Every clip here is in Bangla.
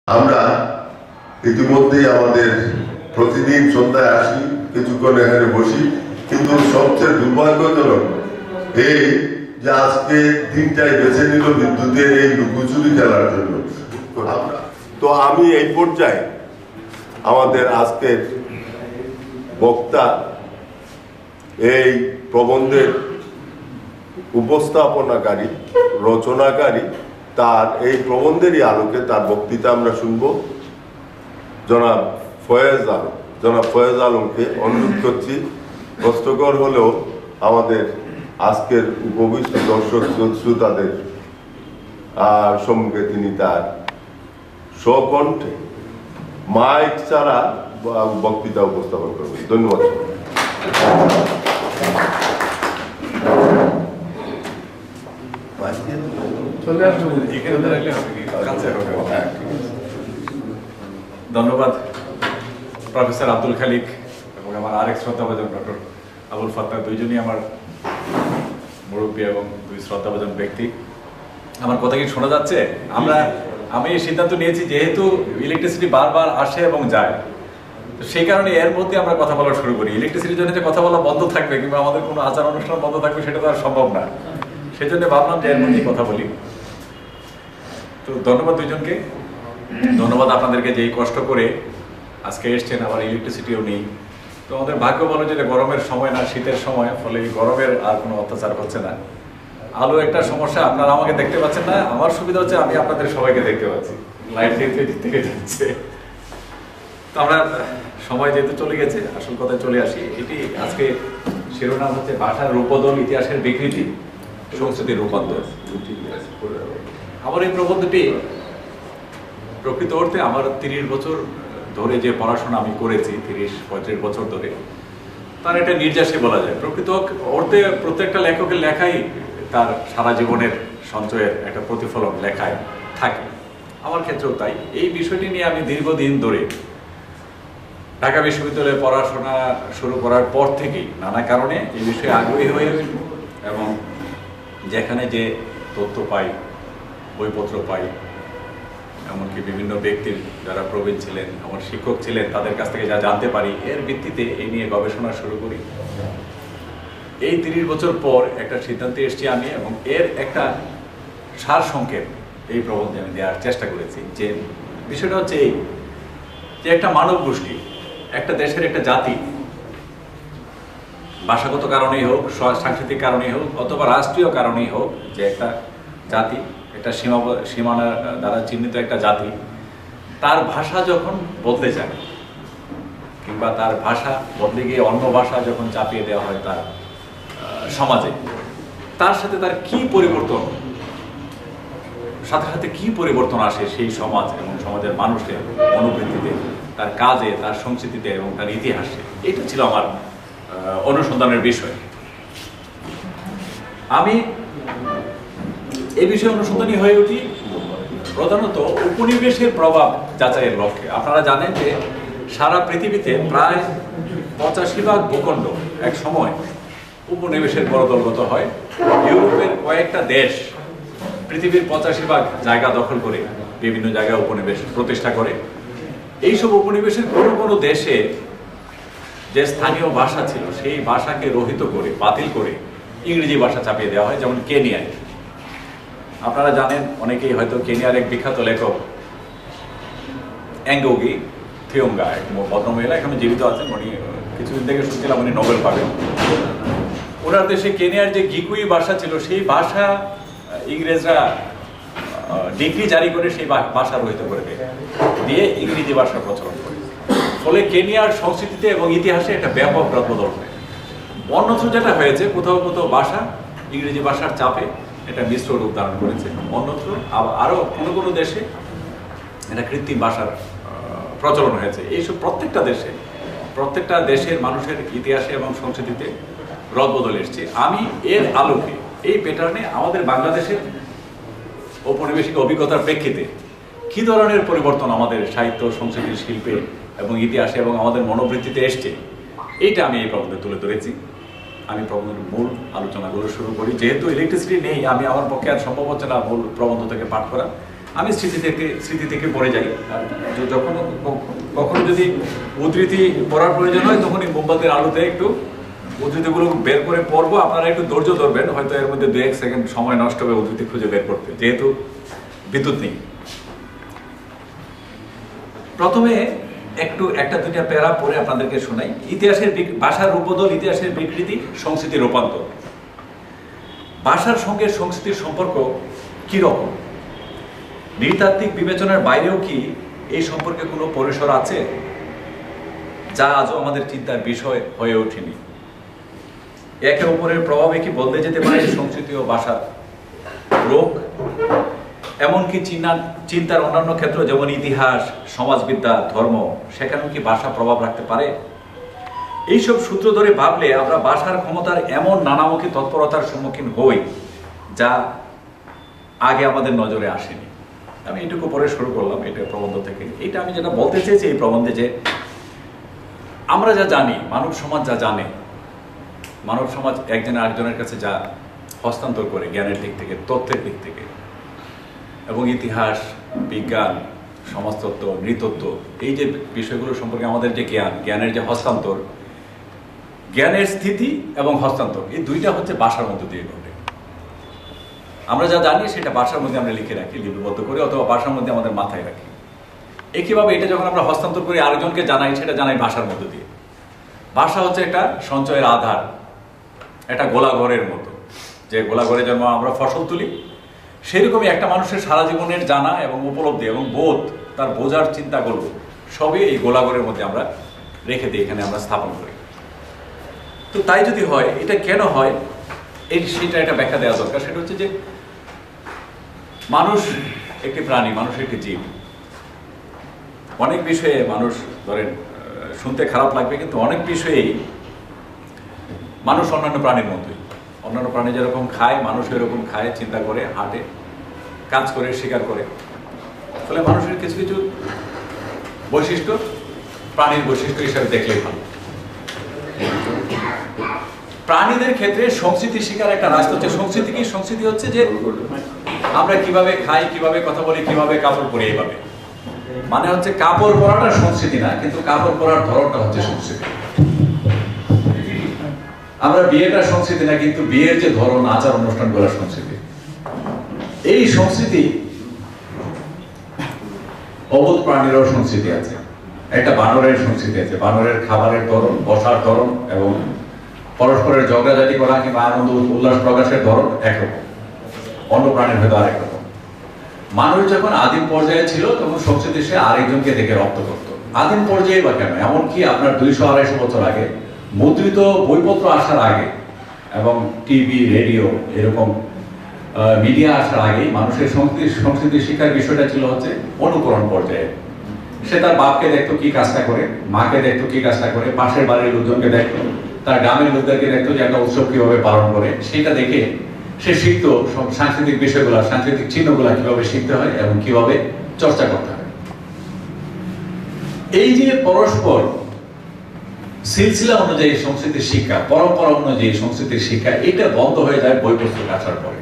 আমরা ইতিমধ্যেই আমাদের প্রতিদিন সন্ধ্যায় আসি, কিছুক্ষণ এখানে বসি, কিন্তু সবচেয়ে দুর্ভাগ্যজনক এই যে আজকে দিনটাই বেছে নিল বিদ্যুতের এই লুকোচুরি খেলার জন্য। তো আমি এই পর্যায়ে আমাদের আজকের বক্তা এই প্রবন্ধের উপস্থাপনাকারী, রচনাকারী, তার এই প্রবন্ধেরই আলোকে তার বক্তৃতা আমরা শুনব। জনাব ফয়েজ আলমকে অনুরোধ করছি, কষ্টকর হলেও আমাদের আজকের উপবিষ্ট দর্শক শ্রোতাদের সম্মুখে তিনি তার স্বকণ্ঠে মাইক ছাড়া বক্তৃতা উপস্থাপন করবেন। ধন্যবাদ। ধন্যবাদ প্রফেসর আব্দুল খালিক এবং আমার আরেক শ্রদ্ধাভাজন ডক্টর আবুল ফাত্তাহ, দুইজনই আমার মুরব্বী এবং দুই শ্রদ্ধাভাজন ব্যক্তি। আমার কথা কি শোনা যাচ্ছে? আমি এই সিদ্ধান্ত নিয়েছি, যেহেতু ইলেকট্রিসিটি বারবার আসে এবং যায়, তো সেই কারণে এর মধ্যে আমরা কথা বলা শুরু করি। ইলেকট্রিসিটির জন্য যে কথা বলা বন্ধ থাকবে কিংবা আমাদের কোনো আচার অনুষ্ঠান বন্ধ থাকবে সেটা তো আর সম্ভব না। সেই জন্য ভাবলাম যে এর মধ্যেই কথা বলি। তো ধন্যবাদ দুইজনকে, ধন্যবাদ আপনাদেরকে যে কষ্ট করে আজকে এসছেন। আবার ইলেকট্রিসিটিও নেই, তো আমাদের ভাগ্য বলো যে গরমের সময় না শীতের সময়, ফলে গরমের আর কোনো অত্যাচার হচ্ছে না। আলো একটা সমস্যা, আপনারা আমাকে দেখতে পাচ্ছেন না, আমার সুবিধা হচ্ছে আমি আপনাদের সবাইকে দেখতে পাচ্ছি, লাইট থেকে যাচ্ছে। তো আমরা সময় যেহেতু চলে গেছে, আসল কথায় চলে আসি। এটি আজকে শিরোনাম হচ্ছে ভাষার রূপবদল, ইতিহাসের বিকৃতি, সংস্কৃতির রূপান্তর। আমার এই প্রবন্ধটি প্রকৃত অর্থে আমার 30 বছর ধরে যে পড়াশোনা আমি করেছি, 30-35 বছর ধরে, তার একটা নির্যাসই বলা যায়। প্রকৃত অর্থে প্রত্যেকটা লেখকের লেখাই তার সারা জীবনের সঞ্চয়ের একটা প্রতিফলন লেখায় থাকে। আমার ক্ষেত্রেও তাই। এই বিষয়টি নিয়ে আমি দীর্ঘদিন ধরে ঢাকা বিশ্ববিদ্যালয়ে পড়াশোনা শুরু করার পর থেকেই নানা কারণে এই বিষয়ে আগ্রহী হয়ে, এবং যেখানে যে তথ্য পাই, বইপত্র পাই, এমনকি বিভিন্ন ব্যক্তির যারা প্রবীণ ছিলেন, আমার শিক্ষক ছিলেন, তাদের কাছ থেকে যা জানতে পারি, এর ভিত্তিতে এই নিয়ে গবেষণা শুরু করি। এই 30 বছর পর একটা সিদ্ধান্তে এসেছি আমি, এবং এর একটা সার সংক্ষেপ এই প্রবন্ধে আমি দেওয়ার চেষ্টা করেছি। যে বিষয়টা হচ্ছে এই, যে একটা মানব গোষ্ঠী, একটা দেশের একটা জাতি, ভাষাগত কারণেই হোক, সাংস্কৃতিক কারণেই হোক, অথবা রাষ্ট্রীয় কারণেই হোক, যে একটা জাতি, একটা সীমানা দ্বারা চিহ্নিত একটা জাতি, তার ভাষা যখন বদলে যায়, কিংবা তার ভাষা বদলে গিয়ে অন্য ভাষা যখন চাপিয়ে দেওয়া হয় তার সমাজে, তার সাথে তার কি পরিবর্তন, সাথে সাথে কি পরিবর্তন আসে সেই সমাজ এবং সমাজের মানুষের মনোবৃত্তিতে, তার কাজে, তার সংস্কৃতিতে এবং তার ইতিহাসে। এটা ছিল আমার অনুসন্ধানের বিষয়। আমি এই বিষয়ে অনুসন্ধানী হয়ে উঠি প্রধানত উপনিবেশের প্রভাব যাচাইয়ের লক্ষ্যে। আপনারা জানেন যে সারা পৃথিবীতে প্রায় 85% ভূখণ্ড এক সময় উপনিবেশের পরদলগত হয়। ইউরোপের কয়েকটা দেশ পৃথিবীর 85% জায়গা দখল করে বিভিন্ন জায়গায় উপনিবেশ প্রতিষ্ঠা করে। এইসব উপনিবেশের কোনো কোনো দেশে যে স্থানীয় ভাষা ছিল, সেই ভাষাকে রহিত করে, বাতিল করে ইংরেজি ভাষা চাপিয়ে দেওয়া হয়। যেমন কেনিয়ায়, আপনারা জানেন অনেকেই হয়তো, কেনিয়ার এক বিখ্যাত লেখক অ্যাঙ্গোগি থিওঙ্গা, এক ভদ্রমহিলা, এখানে জীবিত আছেন, উনি কিছুদিন থেকে শুনছিলাম উনি নোবেল পাবেন। ওনার দেশে কেনিয়ার যে গিকুই ভাষা ছিল, সেই ভাষা ইংরেজরা ডিগ্রি জারি করে সেই ভাষা রহিত করে দিয়ে ইংরেজি ভাষা প্রচলন করে। ফলে কেনিয়ার সংস্কৃতিতে এবং ইতিহাসে একটা ব্যাপক রদবদল হয়। অন্যত্র যেটা হয়েছে, কোথাও কোথাও ভাষা ইংরেজি ভাষার চাপে এটা মিশ্র রূপ ধারণ করেছে, অন্যত্র আরও কোনো কোনো দেশে এটা কৃত্রিম ভাষার প্রচলন হয়েছে। এইসব প্রত্যেকটা দেশের মানুষের ইতিহাসে এবং সংস্কৃতিতে রদবদল এসছে। আমি এর আলোকে, এই প্যাটার্নে আমাদের বাংলাদেশের ঔপনিবেশিক অভিজ্ঞতার প্রেক্ষিতে কী ধরনের পরিবর্তন আমাদের সাহিত্য, সংস্কৃতি, শিল্পে এবং ইতিহাসে এবং আমাদের মনোবৃত্তিতে এসছে, এইটা আমি এই প্রবন্ধে তুলে ধরেছি। আমি প্রবন্ধের মূল আলোচনাগুলো শুরু করি। যেহেতু ইলেকট্রিসিটি নেই, আমার পক্ষে আর সম্ভব হচ্ছে না মূল প্রবন্ধ থেকে পাঠ করা। আমি স্মৃতি থেকে পড়ে যাই। আর যখন কখনো যদি উদ্ধৃতি পড়ার প্রয়োজন হয় তখনই মোমবাতির আলোতে একটু উদ্ধৃতিগুলো বের করে পড়বো। আপনারা একটু ধৈর্য ধরবেন, হয়তো এর মধ্যে 2-1 সেকেন্ড সময় নষ্ট হবে উদ্ধৃতি খুঁজে বের করতে, যেহেতু বিদ্যুৎ নেই। প্রথমে একটা দুইটা প্যারা পড়ে আপনাদেরকে শোনাই। ভাষার রূপবদল, ইতিহাসের বিকৃতি, সংস্কৃতির রূপান্তর। ভাষার সঙ্গে সংস্কৃতির সম্পর্ক কি রকম? নৃতাত্ত্বিক বিবেচনার বাইরেও কি এই সম্পর্কে কোনো পরিসর আছে যা আজও আমাদের চিন্তার বিষয় হয়ে ওঠেনি? একে অপরের প্রভাবে কি বদলে যেতে পারে সংস্কৃতি ও ভাষার রোগ? এমনকি চিন্তার অন্যান্য ক্ষেত্র যেমন ইতিহাস, সমাজবিদ্যা, ধর্ম, সেখানেও কি ভাষা প্রভাব রাখতে পারে? এইসব সূত্র ধরে ভাবলে আমরা ভাষার ক্ষমতার এমন নানামুখী তৎপরতার সম্মুখীন হই যা আগে আমাদের নজরে আসেনি। আমি এটুকু পরে শুরু করলাম এটা প্রবন্ধ থেকে। এটা আমি যেটা বলতে চেয়েছি এই প্রবন্ধে, যে আমরা যা জানি, মানব সমাজ যা জানে, মানব সমাজ একজন আরেকজনের কাছে যা হস্তান্তর করে জ্ঞানের দিক থেকে, তথ্যের দিক থেকে, এবং ইতিহাস, বিজ্ঞান, সমাজতত্ত্ব, নৃতত্ত্ব, এই যে বিষয়গুলো সম্পর্কে আমাদের যে জ্ঞানের যে হস্তান্তর, জ্ঞানের স্থিতি এবং হস্তান্তর, এই দুইটা হচ্ছে ভাষার মধ্যে দিয়ে ঘটে। আমরা যা জানি সেটা ভাষার মধ্যে আমরা লিখে রাখি, লিপিবদ্ধ করে, অথবা ভাষার মধ্যে আমাদের মাথায় রাখি। একইভাবে এটা যখন আমরা হস্তান্তর করি আরেকজনকে জানাই, সেটা জানাই ভাষার মধ্যে দিয়ে। ভাষা হচ্ছে একটা সঞ্চয়ের আধার, একটা গোলাঘরের মতো। যে গোলাঘরে যেমন আমরা ফসল তুলি, সেরকমই একটা মানুষের সারা জীবনের জানা এবং উপলব্ধি এবং বোধ, তার বোঝার চিন্তাগুলো সবই এই গোলাঘরের মধ্যে আমরা রেখে দিই, এখানে আমরা স্থাপন করি। তো তাই যদি হয়, এটা কেন হয় সেটা একটা ব্যাখ্যা দেওয়া দরকার। সেটা হচ্ছে যে মানুষ একটি প্রাণী, মানুষ একটি জীব। অনেক বিষয়ে মানুষ, ধরেন শুনতে খারাপ লাগবে, কিন্তু অনেক বিষয়েই মানুষ অন্যান্য প্রাণীর মতোই। অন্যান্য প্রাণী যেরকম খায়, মানুষ এরকম খায়, চিন্তা করে, হাঁটে, কাজ করে, শিকার করে। ফলে মানুষের কিছু কিছু বৈশিষ্ট্য প্রাণীর বৈশিষ্ট্য হিসাবে দেখলেই ভালো। প্রাণীদের ক্ষেত্রে সংস্কৃতি শিকার একটা রাস্তা হচ্ছে। সংস্কৃতি কি? সংস্কৃতি হচ্ছে যে আমরা কিভাবে খাই, কিভাবে কথা বলি, কিভাবে কাপড় পরি, এইভাবে। মানে হচ্ছে কাপড় পরাটা সংস্কৃতি না, কিন্তু কাপড় পরার ধরনটা হচ্ছে সংস্কৃতি। আমরা বিয়েটা সংস্কৃতি না, কিন্তু বিয়ের যে ধরন, আচার অনুষ্ঠান করার সংস্কৃতি। এই সংস্কৃতি, অবুধ প্রাণীরও সংস্কৃতি আছে। একটা বানরের সংস্কৃতি আছে। বানরের খাবারের ধরন, বসার ধরন এবং পরস্পরের ঝগড়াঝাটি করা কিংবা আনন্দ উল্লাস প্রকাশের ধরন একরকম, অন্য প্রাণীর ভেতর আরেক রকম। মানুষ যখন আদিম পর্যায়ে ছিল তখন সংস্কৃতি সে আরেকজনকে দেখে রপ্ত করত। আদিম পর্যায়ে বা কেন, এমনকি আপনার 200-250 বছর আগে, মুদ্রিত বইপত্র আসার আগে এবং টিভি, রেডিও এরকম মিডিয়া আসার আগে মানুষের সংস্কৃতি শিক্ষার বিষয়টা ছিল হচ্ছে অনুকরণ পর্যায়ে। সে তার বাপকে দেখতো কি কাজটা করে, মাকে দেখতো কি কাজটা করে, পাশের বাড়ির লোকজনকে দেখতো, তার গ্রামের লোকদেরকে দেখতো যে একটা উৎসব কিভাবে পালন করে। সেটা দেখে সে শিখতো সাংস্কৃতিক বিষয়গুলা, সাংস্কৃতিক চিহ্নগুলা কিভাবে শিখতে হয় এবং কিভাবে চর্চা করতে হয়। এই যে পরস্পর সিলসিলা অনুযায়ী সংস্কৃতির শিক্ষা, পরম্পরা অনুযায়ী সংস্কৃতির শিক্ষা, এটা বন্ধ হয়ে যায় বই পুস্তক আসার পরে।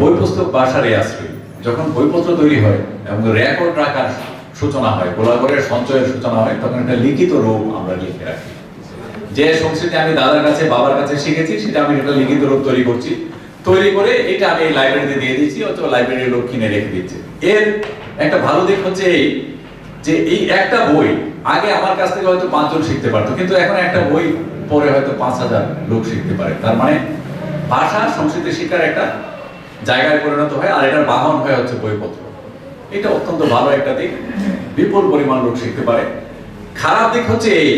বই পুস্তক ভাষার এই আশ্রয়, যখন বইপত্র তৈরি হয় এবং রেকর্ড রাখার সূচনা হয়, গোলাঘরের সঞ্চয়ের সূচনা হয়, তখন একটা লিখিত রূপ আমরা লিখে রাখি। যে সংস্কৃতি আমি দাদার কাছে, বাবার কাছে শিখেছি, সেটা আমি একটা লিখিত রূপ তৈরি করছি। তৈরি করে এটা আমি এই লাইব্রেরিতে দিয়ে দিচ্ছি, অথবা লাইব্রেরির লোক কিনে রেখে দিচ্ছে। এর একটা ভালো দিক হচ্ছে এই যে এই একটা বই আগে আমার কাছ থেকে হয়তো 5 জন শিখতে পারতো, কিন্তু এখন একটা বই পড়ে হয়তো 5000 লোক শিখতে পারে। তার মানে ভাষা সংস্কৃতি শিক্ষার একটা জায়গায় পরিণত হয়, আর এটার বাহন হয়ে হচ্ছে বইপত্র। এটা অত্যন্ত ভালো একটা দিক, বিপুল পরিমাণ লোক শিখতে পারে। খারাপ দিক হচ্ছে এই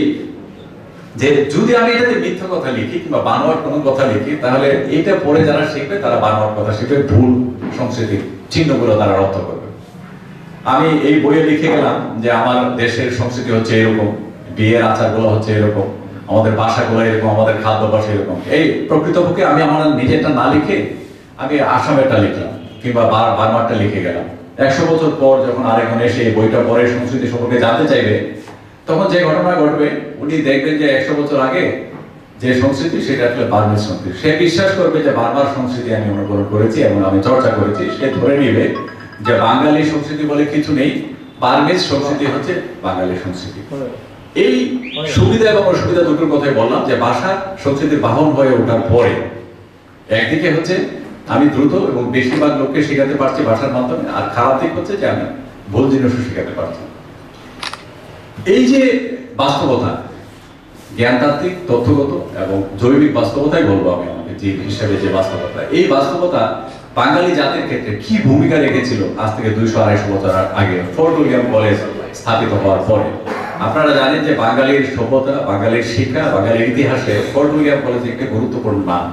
যে যদি আমি এটাতে মিথ্যা কথা লিখি কিংবা বানোয়ার কোনো কথা লিখি, তাহলে এটা পড়ে যারা শিখবে তারা বানোয়ার কথা শিখবে, ভুল সংস্কৃতির চিহ্নগুলো তারা রপ্ত করবে। আমি এই বইয়ে লিখে গেলাম যে আমার দেশের সংস্কৃতি হচ্ছে এরকম, বিয়ের আচারগুলো হচ্ছে এরকম, আমাদের ভাষাগুলো এরকম, আমাদের খাদ্যাভ্যাস এরকম। এই প্রকৃতপক্ষে আমি আমার নিজেরটা না লিখে আমি আসামেরটা লিখলাম কিংবা বার্মারটা লিখে গেলাম। 100 বছর পর যখন আরেকজন এসে বইটা পরে সংস্কৃতি সম্পর্কে জানতে চাইবে, তখন যে ঘটনা ঘটবে উনি দেখবেন যে 100 বছর আগে যে সংস্কৃতি সেটা আসলে বার্মিজ সংস্কৃতি। সে বিশ্বাস করবে যে বার্মার সংস্কৃতি আমি অনুকরণ করেছি এবং আমি চর্চা করেছি, সে ধরে নিবে যে বাঙালি সংস্কৃতি বলে কিছু নেই, বার্মিজ সংস্কৃতি হচ্ছে বাঙালি সংস্কৃতি। এই সুবিধা এবং অসুবিধা দুটোর কথাই বললাম, যে ভাষা সংস্কৃতির বাহন হয়ে ওঠার পরে একদিকে হচ্ছে আমি দ্রুত এবং বেশিরভাগ লোককে শেখাতে পারছি ভাষার মাধ্যমে, আর খারাপ দিক হচ্ছে যে আমি ভুল জিনিসও শেখাতে পারছি। এই যে বাস্তবতা, জ্ঞানতাত্ত্বিক, তথ্যগত এবং জৈবিক বাস্তবতাই বলবো আমি আমাকে যে হিসাবে, যে বাস্তবতা, এই বাস্তবতা বাঙালি জাতির ক্ষেত্রে কি ভূমিকা রেখেছিল আজ থেকে 200-250 বছর আগে ফোর্ট উইলিয়াম কলেজ স্থাপিত হওয়ার পরে। আপনারা জানেন যে বাঙালির সভ্যতা, বাঙালির শিক্ষা, বাঙালির ইতিহাসে ফোর্ট উইলিয়াম কলেজ একটি গুরুত্বপূর্ণ নাম।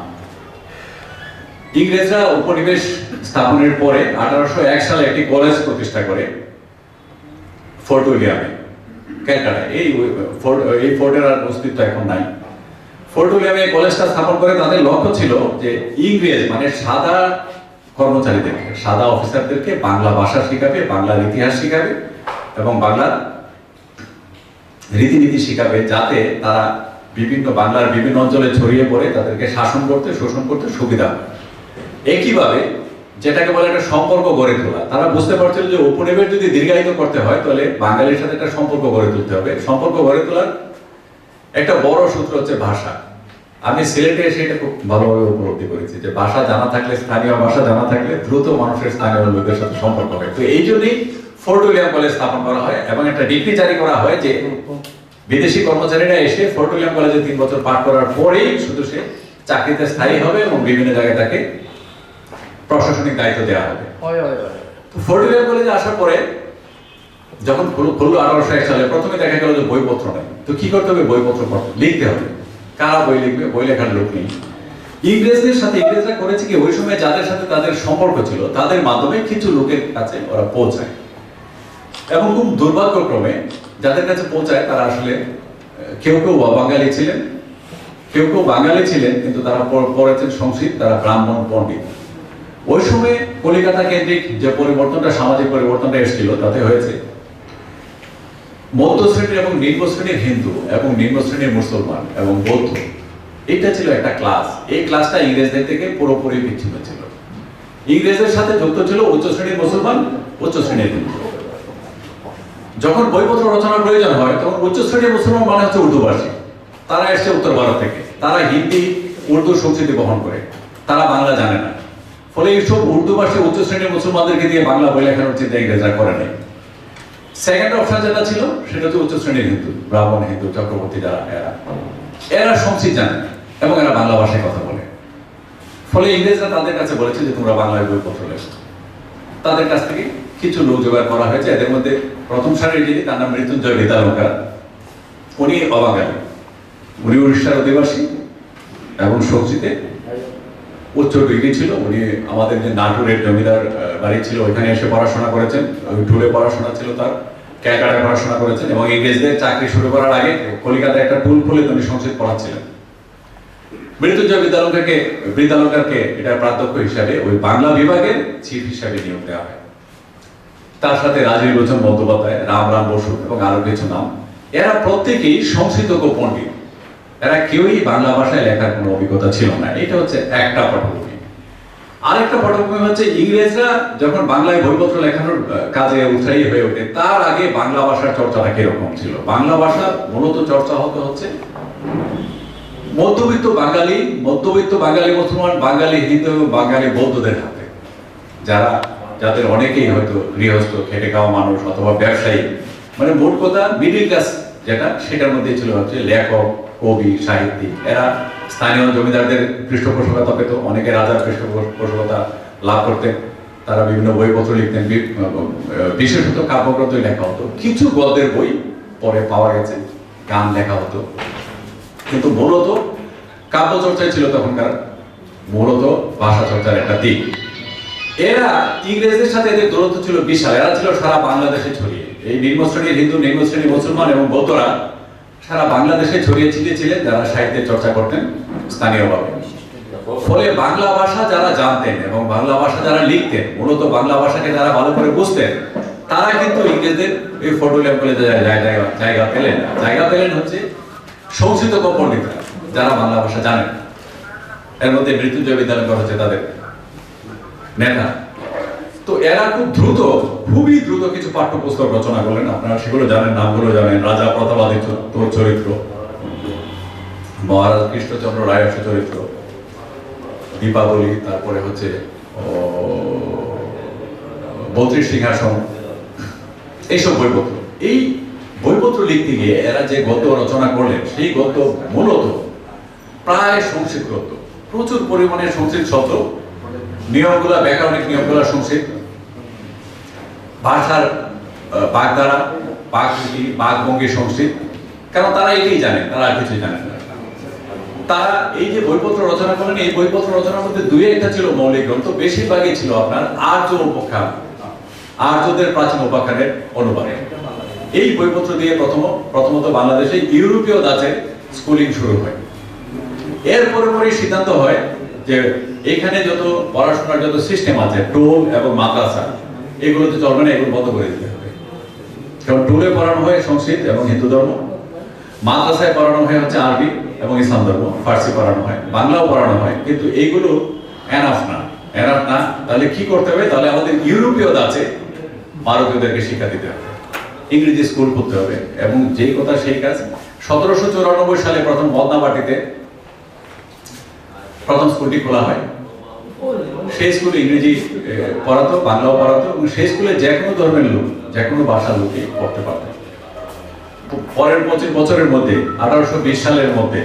ইংরেজরা উপনিবেশ স্থাপনের পরে 1801 সালে একটি কলেজ প্রতিষ্ঠা করে ফোর্ট উইলিয়ামে, ক্যালকাটা। এই ফোর্টের আর অস্তিত্ব এখন নাই। ফোর্ট উইলিয়ামে কলেজটা স্থাপন করে তাদের লক্ষ্য ছিল যে ইংরেজ মানে সাদা কর্মচারীদেরকে, সাদা অফিসারদেরকে বাংলা ভাষা শিখাবে, বাংলার ইতিহাস শিখাবে এবং বাংলার রীতিনীতি শিখাবে, যাতে তারা বাংলার বিভিন্ন অঞ্চলে ছড়িয়ে পড়ে তাদেরকে শাসন করতে, শোষণ করতে সুবিধা হয়। একইভাবে যেটাকে বলে একটা সম্পর্ক গড়ে তোলা, তারা বুঝতে পারছিল যে উপনিবেশ যদি দীর্ঘায়িত করতে হয় তাহলে বাঙালির সাথে একটা সম্পর্ক গড়ে তুলতে হবে। সম্পর্ক গড়ে তোলার একটা বড় সূত্র হচ্ছে ভাষা। আমি সিলেটে এসে এটা খুব ভালোভাবে উপলব্ধি করেছি যে ভাষা জানা থাকলে, স্থানীয় ভাষা জানা থাকলে দ্রুত মানুষের স্থানীয় লোকদের সাথে সম্পর্ক হয়। তো এই জন্যই ফোর্ট উইলিয়াম কলেজ স্থাপন করা হয় এবং একটা ডিগ্রি জারি করা হয় যে বিদেশি কর্মচারীরা এসে ফোর্ট উইলিয়াম কলেজে 3 বছর পাঠ করার পরেই শুধু সে চাকরিতে স্থায়ী হবে এবং বিভিন্ন জায়গায় তাকে প্রশাসনিক দায়িত্ব দেওয়া হবে। তো ফোর্ট উইলিয়াম কলেজে আসার পরে যখন খুললো 1801 সালে, প্রথমে দেখা গেল যে বইপত্র নেই। তো কি করতে হবে? বইপত্র লিখতে হবে। কারা বই লিখবে? বই লেখার লোক নেই। ইংরেজদের সাথে ইংরেজরা করেছে কি, ওই সময় যাদের সাথে তাদের সম্পর্ক ছিল তাদের মাধ্যমে কিছু লোকের কাছে ওরা পৌঁছায়, এবং খুব দুর্ভাগ্যক্রমে যাদের কাছে পৌঁছায় তারা আসলে কেউ কেউ বাঙালি ছিলেন, কেউ কেউ বাঙালি ছিলেন কিন্তু তারা পড়েছেন সংস্কৃত, তারা ব্রাহ্মণ পণ্ডিত। ওই সময় কলিকাতা কেন্দ্রিক যে পরিবর্তনটা, সামাজিক পরিবর্তনটা এসেছিল, তাতে হয়েছে মধ্য শ্রেণীর এবং নিম্ন শ্রেণীর হিন্দু এবং নিম্ন শ্রেণীর মুসলমান এবং বৌদ্ধ, এটা ছিল একটা ক্লাস। এই ক্লাসটা ইংরেজদের থেকে পুরোপুরি বিচ্ছিন্ন ছিল। ইংরেজদের সাথে যুক্ত ছিল উচ্চ শ্রেণীর মুসলমান, উচ্চ শ্রেণীর হিন্দু। যখন বইপত্র রচনার প্রয়োজন হয় তখন উচ্চ শ্রেণীর মুসলমান মানে হচ্ছে উর্দুভাষী, তারা এসছে উত্তর ভারত থেকে, তারা হিন্দি উর্দু সংস্কৃতি বহন করে, তারা বাংলা জানে না। ফলে এইসব উর্দুভাষী উচ্চ শ্রেণীর মুসলমানদেরকে দিয়ে বাংলা বই লেখানোর চিন্তা ইংরেজরা করে নাই। সেকেন্ড অপশন যেটা ছিল সেটা হচ্ছে উচ্চ শ্রেণীর হিন্দু, ব্রাহ্মণ হিন্দু, চক্রবর্তী, যারা এরা সংস্কৃত জানে এবং এরা বাংলা ভাষায় কথা বলে। ফলে ইংরেজরা তাদের কাছে বলেছে যে তোমরা বাংলায় বইপত্র লেখো। তাদের কাছ থেকে কিছু লোক জোগাড় করা হয়েছে। এদের মধ্যে প্রথম সারির যিনি, তার নাম মৃত্যুঞ্জয় বিদ্যালঙ্কার। উনি অবাঙালি, উনি উড়িষ্যার অধিবাসী এবং সংস্কৃতে উচ্চ ডিগ্রি ছিল। উনি আমাদের যে নাটোরের জমিদার বাড়ি ছিল ওইখানে এসে পড়াশোনা করেছেন, ঢুলে পড়াশোনা ছিল তার, ক্যালকাটায় পড়াশোনা করেছেন এবং ইংরেজদের চাকরি শুরু করার আগে কলিকাতায় একটা টুল খুলে তিনি সংস্কৃত পড়াচ্ছিলেন। মৃত্যুঞ্জয় বিদ্যালঙ্কারকে এটা প্রাধ্যক্ষ হিসাবে ওই বাংলা বিভাগের চিফ হিসাবে নিয়োগ দেওয়া হয়। তার সাথে রাজীব লোচন বন্দ্যোপাধ্যায়, রামরাম বসু এবং আরো কিছু নাম। এরা প্রত্যেকেই সংস্কৃত পণ্ডিত, এরা কেউই বাংলা ভাষায় লেখার কোনো অভিজ্ঞতা ছিল না। এটা হচ্ছে একটা পটভূমি। আরেকটা পটভূমি হচ্ছে ইংরেজরা যখন বাংলায় বইপত্র লেখানোর কাজে উৎসাহী হয়ে ওঠে, তার আগে বাংলা ভাষার চর্চাটা কিরকম ছিল? বাংলা ভাষা মূলত চর্চা হচ্ছে মধ্যবিত্ত বাঙালি মুসলমান, বাঙালি হিন্দু এবং বাঙালি বৌদ্ধদের হাতে, যাদের অনেকেই হয়তো গৃহস্থ, খেটে খাওয়া মানুষ অথবা ব্যবসায়ী, মানে মোট কথা মিডিল ক্লাস যেটা, সেটার মধ্যে ছিল হচ্ছে লেখক, কবি, সাহিত্যিক। এরা স্থানীয় জমিদারদের পৃষ্ঠপোষকতা পেত, অনেকে রাজার পৃষ্ঠপোষকতা লাভ করতেন, তারা বিভিন্ন বইপত্র লিখতেন, বিশেষত কাব্যগ্রন্থই লেখা হতো। কিছু গদ্যের বই পরে পাওয়া গেছে, গান লেখা হতো, কিন্তু মূলত কাব্য চর্চায় ছিল তখনকার মূলত ভাষা চর্চার একটা দিক। এরা ইংরেজদের সাথে এদের দূরত্ব ছিল বিশাল। এরা ছিল সারা বাংলাদেশে ছড়িয়ে, এই নিম্ন শ্রেণীর হিন্দু, নিম্ন শ্রেণীর মুসলমান এবং বৌদ্ধরা সারা বাংলাদেশে ছড়িয়ে ছিটিয়ে ছিলেন, যারা সাহিত্যের চর্চা করতেন স্থানীয়ভাবে। ফলে বাংলা ভাষা যারা জানতেন এবং বাংলা ভাষা যারা লিখতেন, মূলত বাংলা ভাষাকে যারা ভালো করে বুঝতেন, তারা কিন্তু ইংরেজদের এই ফোর্ট উইলিয়াম কলেজে জায়গা পেলেন হচ্ছে সংস্কৃত পণ্ডিতরা। যারা বাংলা ভাষা জানেন। এর মধ্যে মৃত্যুঞ্জয় বিদ্যালয় হচ্ছে তাদের নেতা। তো এরা খুবই দ্রুত কিছু পাঠ্যপুস্তক রচনা করলেন। আপনারা সেগুলো জানেন, নামগুলো জানেন। রাজা প্রতাপাদিত্য চরিত্র, মহারাজ কৃষ্ণচন্দ্র রায়ের চরিত্র, দীপাবলি, তারপরে হচ্ছে 32 সিংহাসন, এইসব বইপত্র। এই বইপত্র লিখতে গিয়ে এরা যে গদ্য রচনা করলেন, সেই গদ্য মূলত প্রায় সংস্কৃত গদ্য, প্রচুর পরিমাণে সংস্কৃত শব্দ, নিয়মগুলা, ব্যাকরণিক নিয়মগুলা সংস্কৃত, ভাষার বাগধারা, বাকরীতি, বাকভঙ্গি সংস্কৃত। কারণ তারা এটাই জানেন, তারা আর কিছুই জানেন না। তারা এই যে বইপত্র রচনা করলেন, এই বইপত্র রচনার মধ্যে দুই একটা ছিল মৌলিক গ্রন্থ, বেশিরভাগই ছিল আপনার আর্য উপাখ্যান, আর্যদের প্রাচীন উপাখ্যানের অনুবাদ। এই বইপত্র দিয়ে প্রথমত বাংলাদেশে ইউরোপীয় ধাঁচের স্কুলিং শুরু হয়। এর পরে সিদ্ধান্ত হয় যে এখানে যত পড়াশোনার যত সিস্টেম আছে, টোল এবং মাদ্রাসা, এগুলো তো চলবে না, এগুলো বন্ধ করে দিতে হবে। কারণ টোলে পড়ানো হয় সংস্কৃত এবং হিন্দু ধর্ম, মাদ্রাসায় পড়ানো হয় হচ্ছে আরবি এবং ইসলাম ধর্ম, ফার্সি পড়ানো হয়, বাংলাও পড়ানো হয়, কিন্তু এইগুলো এনাফ না। তাহলে কি করতে হবে? তাহলে আমাদের ইউরোপীয় ধাঁচে ভারতীয়দেরকে শিক্ষা দিতে হবে, ইংরেজি স্কুল করতে হবে। এবং যেই কথা সেই কাজ। 1794 সালে প্রথম মদনাবাটিতে প্রথম স্কুলটি খোলা হয়। সেই স্কুলে ইংরেজি পড়াতো, বাংলাও পড়াতো, এবং সেই স্কুলে যে কোনো ধর্মের লোক, যে কোনো ভাষার লোকই পড়তে পারত। পরের 25 বছরের মধ্যে 1820 সালের মধ্যে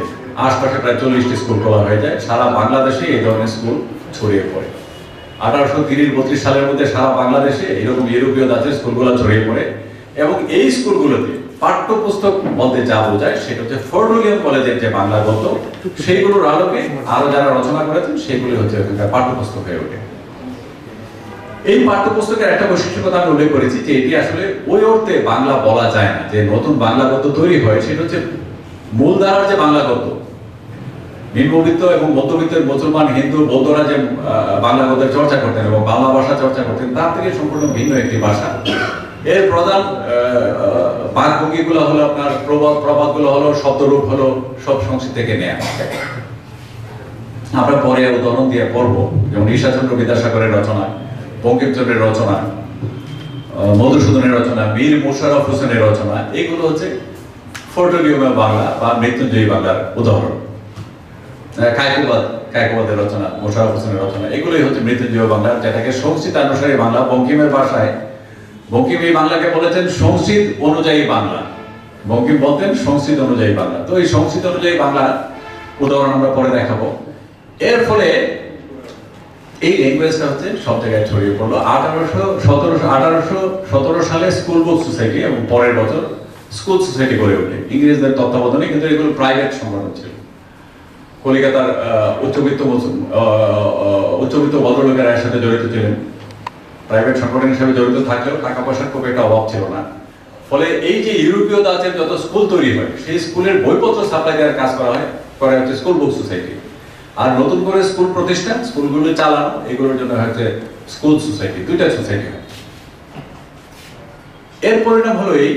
আশপাশে প্রায় 40টি স্কুল খোলা হয়ে যায়। সারা বাংলাদেশে এই ধরনের স্কুল ছড়িয়ে পড়ে। 1830-32 সালের মধ্যে সারা বাংলাদেশে এরকম ইউরোপীয় ধাঁচের স্কুলগুলো ছড়িয়ে পড়ে। এবং এই স্কুলগুলোতে পাঠ্যপুস্তক বলতে যা বোঝায় সেটা হচ্ছে ফোর্ট উইলিয়াম কলেজের যে বাংলা গদ্য, সেইগুলোর আলোকে আরো যারা রচনা করেছেন সেগুলি হচ্ছে পাঠ্যপুস্তক হয়ে ওঠে। এই পাঠ্যপুস্তকের একটা বৈশিষ্ট্য কথা আমি উল্লেখ করেছি যে এটি আসলে ওই অর্থে বাংলা বলা যায় না। যে নতুন বাংলা গদ্য তৈরি হয় সেটা হচ্ছে মূলধারার যে বাংলা গদ্য, নিম্নবিত্ত এবং মধ্যবিত্তের মুসলমান, হিন্দু, বৌদ্ধরা যে বাংলা গদ্যের চর্চা করতেন এবং বাংলা ভাষা চর্চা করতেন, তার থেকে সম্পূর্ণ ভিন্ন একটি ভাষা। এর প্রধান বাকভঙ্গিগুলো হলো আপনার প্রবাদগুলো হলো, শব্দরূপ হলো সব সংস্কৃত থেকে নেয়া। আমরা পরে উদাহরণ দিয়ে পড়বো, যেমন ঈশ্বরচন্দ্র বিদ্যাসাগরের রচনা, বঙ্কিমচন্দ্রের রচনা, মধুসূদনের রচনা, মীর মোশাররফ হোসেনের রচনা, এগুলো হচ্ছে ফোর্ট উইলিয়ামের বাংলা বা মৃত্যুঞ্জয়ী বাংলার উদাহরণ। কায়কোবাদের রচনা, মোশাররফ হোসেনের রচনা, এগুলোই হচ্ছে মৃত্যুঞ্জয় বাংলা, যেটাকে সংস্কৃতানুসারী বাংলা। বঙ্কিমের ভাষায়, বঙ্কিম এই বাংলাকে বলেছেন সংস্কৃত অনুযায়ী বাংলা। বঙ্কিম বলতেন সংস্কৃত অনুযায়ী বাংলা। তো এই সংস্কৃত অনুযায়ী বাংলা উদাহরণ আমরা পরে দেখাবো। এর ফলে এই ল্যাঙ্গুয়েজটা হচ্ছে সব জায়গায় ছড়িয়ে পড়লো। 1817 সালে স্কুল বুক সোসাইটি এবং পরের বছর স্কুল সোসাইটি গড়ে ওঠে ইংরেজদের তত্ত্বাবধানে, কিন্তু এগুলো প্রাইভেট সংগঠন ছিল। কলিকাতার উচ্চবিত্ত ভদ্রলোকেরা এর সাথে জড়িত ছিলেন। প্রাইভেট সংগঠন হিসেবে জড়িত থাকলেও টাকা পয়সার খুব একটা অভাব ছিল না। ফলে এই যে ইউরোপীয় ধাঁচের যত স্কুল তৈরি হয়, সেই স্কুলের বইপত্র সাপ্লাই দেওয়ার কাজ করা হচ্ছে স্কুল বুক সোসাইটি। আর নতুন করে স্কুল প্রতিষ্ঠা, স্কুলগুলো চালানো, এগুলোর জন্য হচ্ছে স্কুল সোসাইটি, দুইটা সোসাইটি হয়। এর পরিণাম হলো এই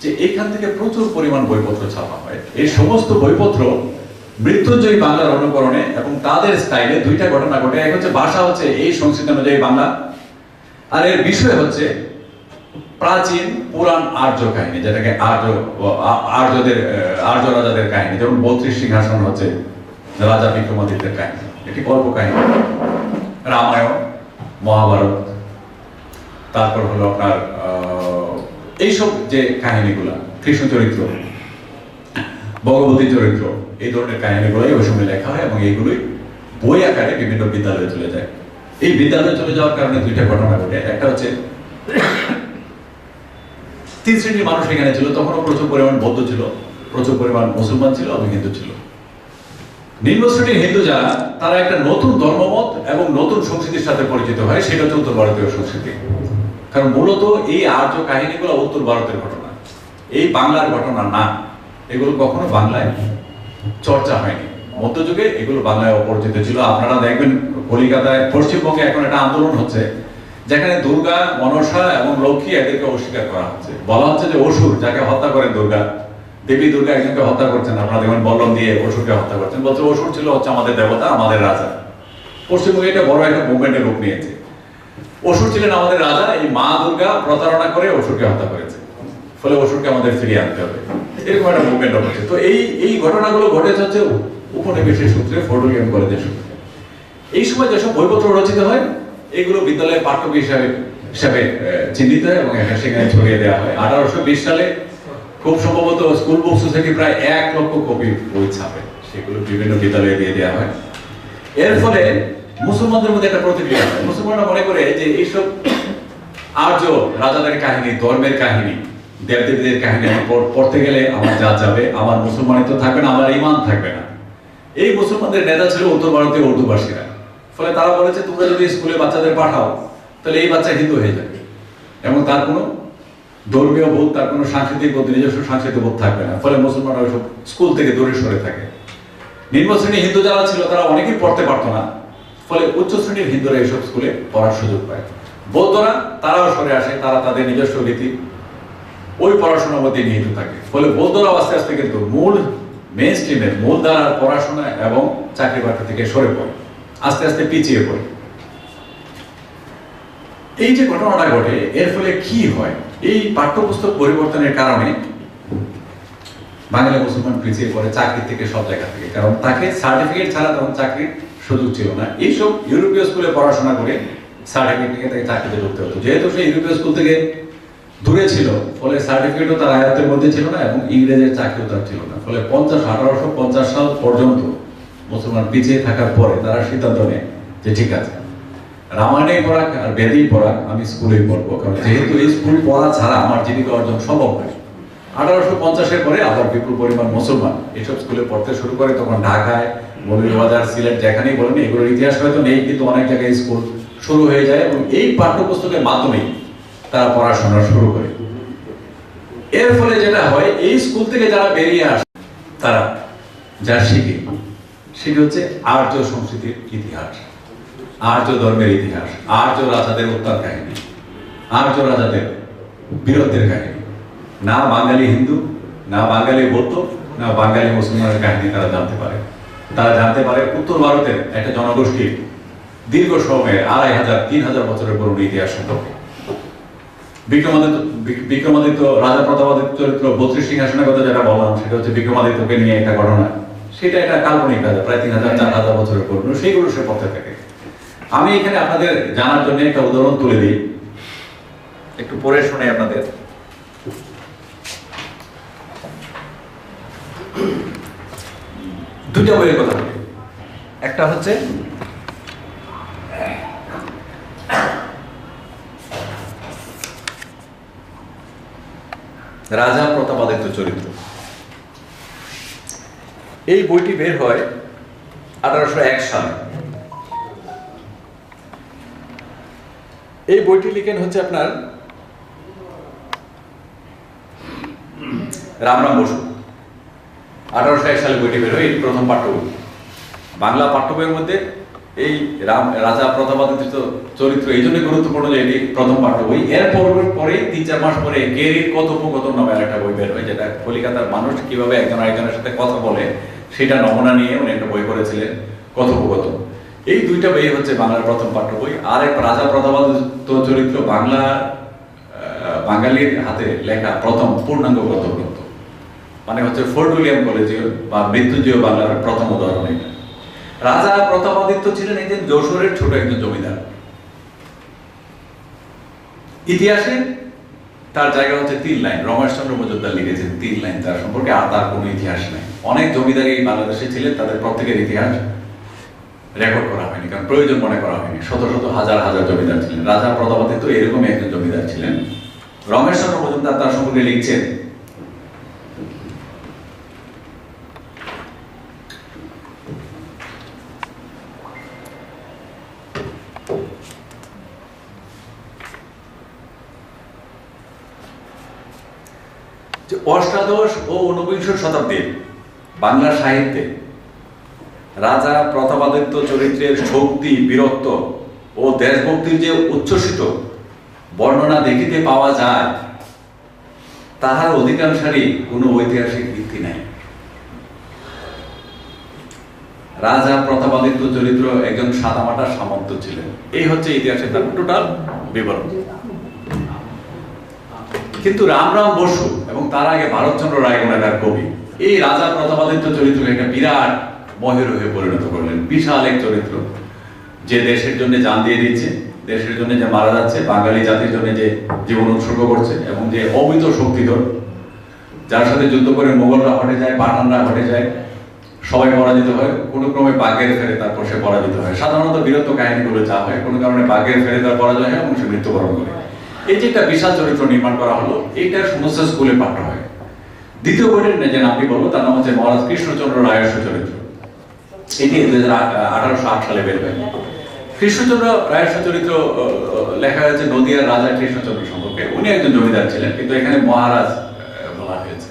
যে এখান থেকে প্রচুর পরিমাণ বইপত্র ছাপা হয়। এই সমস্ত বইপত্র মৃত্যুঞ্জয়ী বাংলার অনুকরণে এবং তাদের স্টাইলে দুইটা ঘটনা ঘটে। এক হচ্ছে ভাষা হচ্ছে এই সংস্কৃত অনুযায়ী বাংলা, আর এর বিষয় হচ্ছে প্রাচীন পুরাণ আর্য কাহিনী, যেটাকে আর্য রাজাদের কাহিনী। যেমন 32 সিংহাসন হচ্ছে রাজা বিক্রমাদিত্যের কাহিনী, এটি গল্প কাহিনী। রামায়ণ, মহাভারত, তারপর হলো আপনার এইসব যে কাহিনীগুলা, কৃষ্ণ চরিত্র, ভগবতী চরিত্র, এই ধরনের কাহিনীগুলোই ওই সময় লেখা হয় এবং এইগুলোই বই আকারে বিভিন্ন বিদ্যালয়ে চলে যায়। এই বিদ্যালয়ে চলে যাওয়ার কারণে দুইটা ঘটনা ঘটে। একটা হচ্ছে 3 শ্রেণীর মানুষ এখানে ছিল। তখনও প্রচুর পরিমাণ বৌদ্ধ ছিল, প্রচুর পরিমাণ মুসলমান ছিল এবং হিন্দু ছিল। নিম্ন শ্রেণীর হিন্দু যারা, তারা একটা নতুন ধর্মমত এবং নতুন সংস্কৃতির সাথে পরিচিত হয়, সেটা হচ্ছে উত্তর ভারতীয় সংস্কৃতি। কারণ মূলত এই আর্য কাহিনীগুলো উত্তর ভারতের ঘটনা, এই বাংলার ঘটনা না। এগুলো কখনো বাংলায় চর্চা হয়নি। মধ্যযুগে এগুলো বাংলায় অপরিচিত ছিল। আপনারা দেখবেন কলিকাতায়, পশ্চিমবঙ্গে এখন একটা আন্দোলন হচ্ছে যেখানে দুর্গা, মনসা এবং লক্ষ্মী এদেরকে অস্বীকার করা হচ্ছে। বলা হচ্ছে যে অসুর, যাকে হত্যা করেন দুর্গা, দেবী দুর্গা একজনকে হত্যা করছেন, আপনারা দেখবেন বল্লম দিয়ে অসুরকে হত্যা করছেন, বলছে অসুর ছিল হচ্ছে আমাদের দেবতা, আমাদের রাজা। পশ্চিমবঙ্গে এটা বড় একটা মুভমেন্টের রূপ নিয়েছে। অসুর ছিলেন আমাদের রাজা, এই মা দুর্গা প্রতারণা করে অসুরকে হত্যা করেছে, ফলে অসুরকে আমাদের ফিরিয়ে আনতে হবে, এরকম একটা মুভমেন্ট হচ্ছে। তো এই ঘটনাগুলো ঘটেছে হচ্ছে উপনিবেশের সূত্রে, ফোর্ট উইলিয়াম কলেজের সূত্রে। এই সময় যেসব বইপত্র রচিত হয় এগুলো বিদ্যালয়ের পাঠ্য হিসাবে চিহ্নিত হয় এবং সেখানে ছড়িয়ে দেওয়া হয়। 1820 সালে খুব সম্ভবত স্কুল বুক সোসাইটি প্রায় 1 লক্ষ কপি বই ছাপে, সেগুলো বিভিন্ন বিদ্যালয়ে দিয়ে দেওয়া হয়। এর ফলে মুসলমানদের মধ্যে একটা প্রতিক্রিয়া হয়। মুসলমানরা মনে করে যে এইসব আর্য রাজাদের কাহিনী, ধর্মের কাহিনী, দেবদেবীদের কাহিনী পড়তে গেলে আমার জাত যাবে, আমার মুসলমানিত্ব থাকবে না, আমার ঈমান থাকবে না। এই মুসলমানদের নেতা ছিল উত্তর ভারতীয় উর্দুভাষীরা। ফলে তারা বলেছে তোমরা যদি স্কুলে বাচ্চাদের পাঠাও তাহলে এই বাচ্চা হিন্দু হয়ে যাবে এবং তার কোনো ধর্মীয় বোধ, তার কোনো সাংস্কৃতিক বোধ, নিজস্ব সাংস্কৃতিক বোধ থাকবে না। ফলে মুসলমানরা ওইসব স্কুল থেকে দূরে সরে থাকে। নিম্ন শ্রেণীর হিন্দু যারা ছিল তারা অনেকেই পড়তে পারতো না, ফলে উচ্চ শ্রেণীর হিন্দুরা এইসব স্কুলে পড়ার সুযোগ পায়। বৌদ্ধরা তারাও সরে আসে, তারা তাদের নিজস্ব রীতি ওই পড়াশোনার মধ্যে নিহিত থাকে। ফলে বৌদ্ধরাও আস্তে আস্তে কিন্তু মূল মেইন স্ট্রিমের মূল ধারার পড়াশোনা এবং চাকরি বাকরি থেকে সরে পড়ে, আস্তে আস্তে পিছিয়ে পড়ে। এই যে ঘটনাটা ঘটে এর ফলে কি হয়, এই পাঠ্যপুস্তক পরিবর্তনের কারণে বাঙালি মুসলমান পিছিয়ে পড়ে চাকরি থেকে, সব জায়গা থেকে। কারণ তাকে সার্টিফিকেট ছাড়া তখন চাকরির সুযোগ ছিল না। এইসব ইউরোপীয় স্কুলে পড়াশোনা করে সার্টিফিকেট নিয়ে তাকে চাকরিতে ঢুকতে হতো। যেহেতু সে ইউরোপীয় স্কুল থেকে দূরে ছিল, ফলে সার্টিফিকেটও তার আয়ত্তের মধ্যে ছিল না এবং ইংরেজের চাকরিও তার ছিল না। ফলে 1850 সাল পর্যন্ত মুসলমান পিছিয়ে থাকার পরে তারা সিদ্ধান্ত নেয় যে ঠিক আছে, রামায়ণে পড়াক আর বেদেই পড়াক, আমি স্কুলেই পড়বো, কারণ যেহেতু এই স্কুল পড়া ছাড়া আমার জীবিকা অর্জন সম্ভব নয়। 1850-এর পরে আবার বিপুল পরিমাণ মুসলমান এসব স্কুলে পড়তে শুরু করে। তখন ঢাকায়, মৌলভীবাজার, সিলেট যেখানেই বলেন, এগুলোর ইতিহাস হয়তো নেই, কিন্তু অনেক জায়গায় স্কুল শুরু হয়ে যায় এবং এই পাঠ্যপুস্তকের মাধ্যমেই তারা পড়াশোনা শুরু করে। এর ফলে যেটা হয়, এই স্কুল থেকে যারা বেরিয়ে আসে তারা যা শিখে হচ্ছে আর্য সংস্কৃতির ইতিহাস, আর্য ধর্মের ইতিহাস, আর্য রাজাদের উত্থান কাহিনী, আর্য রাজাদের বীরত্বের কাহিনী। না বাঙালি হিন্দু, না বাঙালি বৌদ্ধ, না বাঙালি মুসলমানের কাহিনী তারা জানতে পারে। তারা জানতে পারে উত্তর ভারতের একটা জনগোষ্ঠীর দীর্ঘ সময়ের 2500-3000 বছরের পুরনো ইতিহাস সম্পর্কে। বিক্রমাদিত্য রাজা প্রতাপাদিত্য চরিত্র 32 সিংহাসনের কথা যেটা বললাম, সেটা হচ্ছে বিক্রমাদিত্যকে নিয়ে একটা ঘটনা। সেটা একটা কাল্পনিক রাজা, প্রায় 3000-4000 বছরের পুরনো, সেইগুলো সে পড়তে থাকে। আমি এখানে আপনাদের জানার জন্য একটা উদাহরণ তুলে দিই, একটু পড়ে শুনে আপনাদের। দুইটা বইয়ের কথা বলি। একটা হচ্ছে রাজা প্রতাপাদিত্য চরিত্র। এই বইটি বের হয় 1801 সালে। এই বইটি লিখেন হচ্ছে আপনার রামরাম বসু। 1801 সালে বইটি বের হয়, এই প্রথম পাঠ্য বই। বাংলা পাঠ্য বইয়ের মধ্যে এই রাজা প্রতাপাদিত্য চরিত্র এই জন্য গুরুত্বপূর্ণ যে এটি প্রথম পাঠ্য বই। এর পরে 3-4 মাস পরে কেরির কথোপকথন নামে একটা বই বের হয়, যেটা কলিকাতার মানুষ কিভাবে একজন আরেকজনের সাথে কথা বলে সেটা নমুনা নিয়ে উনি একটা বই করেছিলেন, কথোপকথন। এই দুইটা বই হচ্ছে বাংলার প্রথম পাঠ্য বই। আর এক রাজা প্রতাপাদিত্য চরিত্র বাঙালির হাতে লেখা প্রথম পূর্ণাঙ্গ গদ্য গ্রন্থ, মানে হচ্ছে ফোর্ট উইলিয়াম কলেজীয় বা মৃত্যুঞ্জয় বাংলার প্রথম উদাহরণ এটা। রাজা প্রতাপাদিত্য ছিলেন একজন যশোরের ছোট একজন জমিদার। ইতিহাসে তার জায়গা হচ্ছে 3 লাইন। রমেশচন্দ্র মজুমদার লিখেছেন 3 লাইন তার সম্পর্কে, আর তার কোনো ইতিহাস নেই। অনেক জমিদারি বাংলাদেশে ছিলেন, তাদের প্রত্যেকের ইতিহাস রেকর্ড করা হয়নি, কারণ প্রয়োজন মনে করা হয়নি। শত শত হাজার হাজার জমিদার ছিলেন। রাজা প্রতাপাদিত্য এরকমই একজন জমিদার ছিলেন। রমেশচন্দ্র মজুমদার তার সম্পর্কে লিখছেন, যে অষ্টাদশ ও ঊনবিংশ শতাব্দীর বাংলা সাহিত্যে রাজা প্রতাপাদিত্য চরিত্রের শক্তি, বীরত্ব ও দেশভক্তির যে উচ্ছ্বসিত বর্ণনা দেখিতে পাওয়া যায়, তাহার অধিকাংশেরই কোনো ঐতিহাসিক ভিত্তি নাই। রাজা প্রতাপাদিত্য চরিত্র একজন সাদামাটা সামন্ত ছিলেন, এই হচ্ছে ইতিহাসের তার টোটাল বিবরণ। কিন্তু রামরাম বসু এবং তার আগে ভারতচন্দ্র রায়গোনাকার কবি এই রাজা প্রতাপাদিত্য চরিত্রকে একটা বিরাট মহের হয়ে পরিণত করলেন। বিশাল এক চরিত্র, যে দেশের জন্য জান দিয়ে দিচ্ছে, দেশের জন্য যে মারা যাচ্ছে, বাঙালি জাতির জন্য যে জীবন উৎসর্গ করছে, এবং যে অমিত শক্তিধর, যার সাথে যুদ্ধ করে মোগলরা হটে যায়, পাঠানরা হটে যায়, সবাই পরাজিত হয়, কোনো ক্রমে বাঘের ফেরে তারপর সে পরাজিত হয়। সাধারণত বীরত্ব কাহিনীগুলো যা হয়, কোনো কারণে বাঘের ফেরে তার পরাজয় হয় এবং সে মৃত্যুবরণ করে। এই যে একটা বিশাল চরিত্র নির্মাণ করা হলো, এইটা সমস্ত স্কুলে পাঠ্য হয়। দ্বিতীয় বইয়ের যে নামটি বলবো তার নাম হচ্ছে মহারাজ কৃষ্ণচন্দ্র রায়ের চরিত্র। এটি 1808 সালে বের হয়। কৃষ্ণচন্দ্র রায়ের চরিত্র লেখা হয়েছে নদিয়ার রাজা কৃষ্ণচন্দ্র সম্পর্কে। উনি একজন জমিদার ছিলেন, কিন্তু এখানে মহারাজ বলা হয়েছে।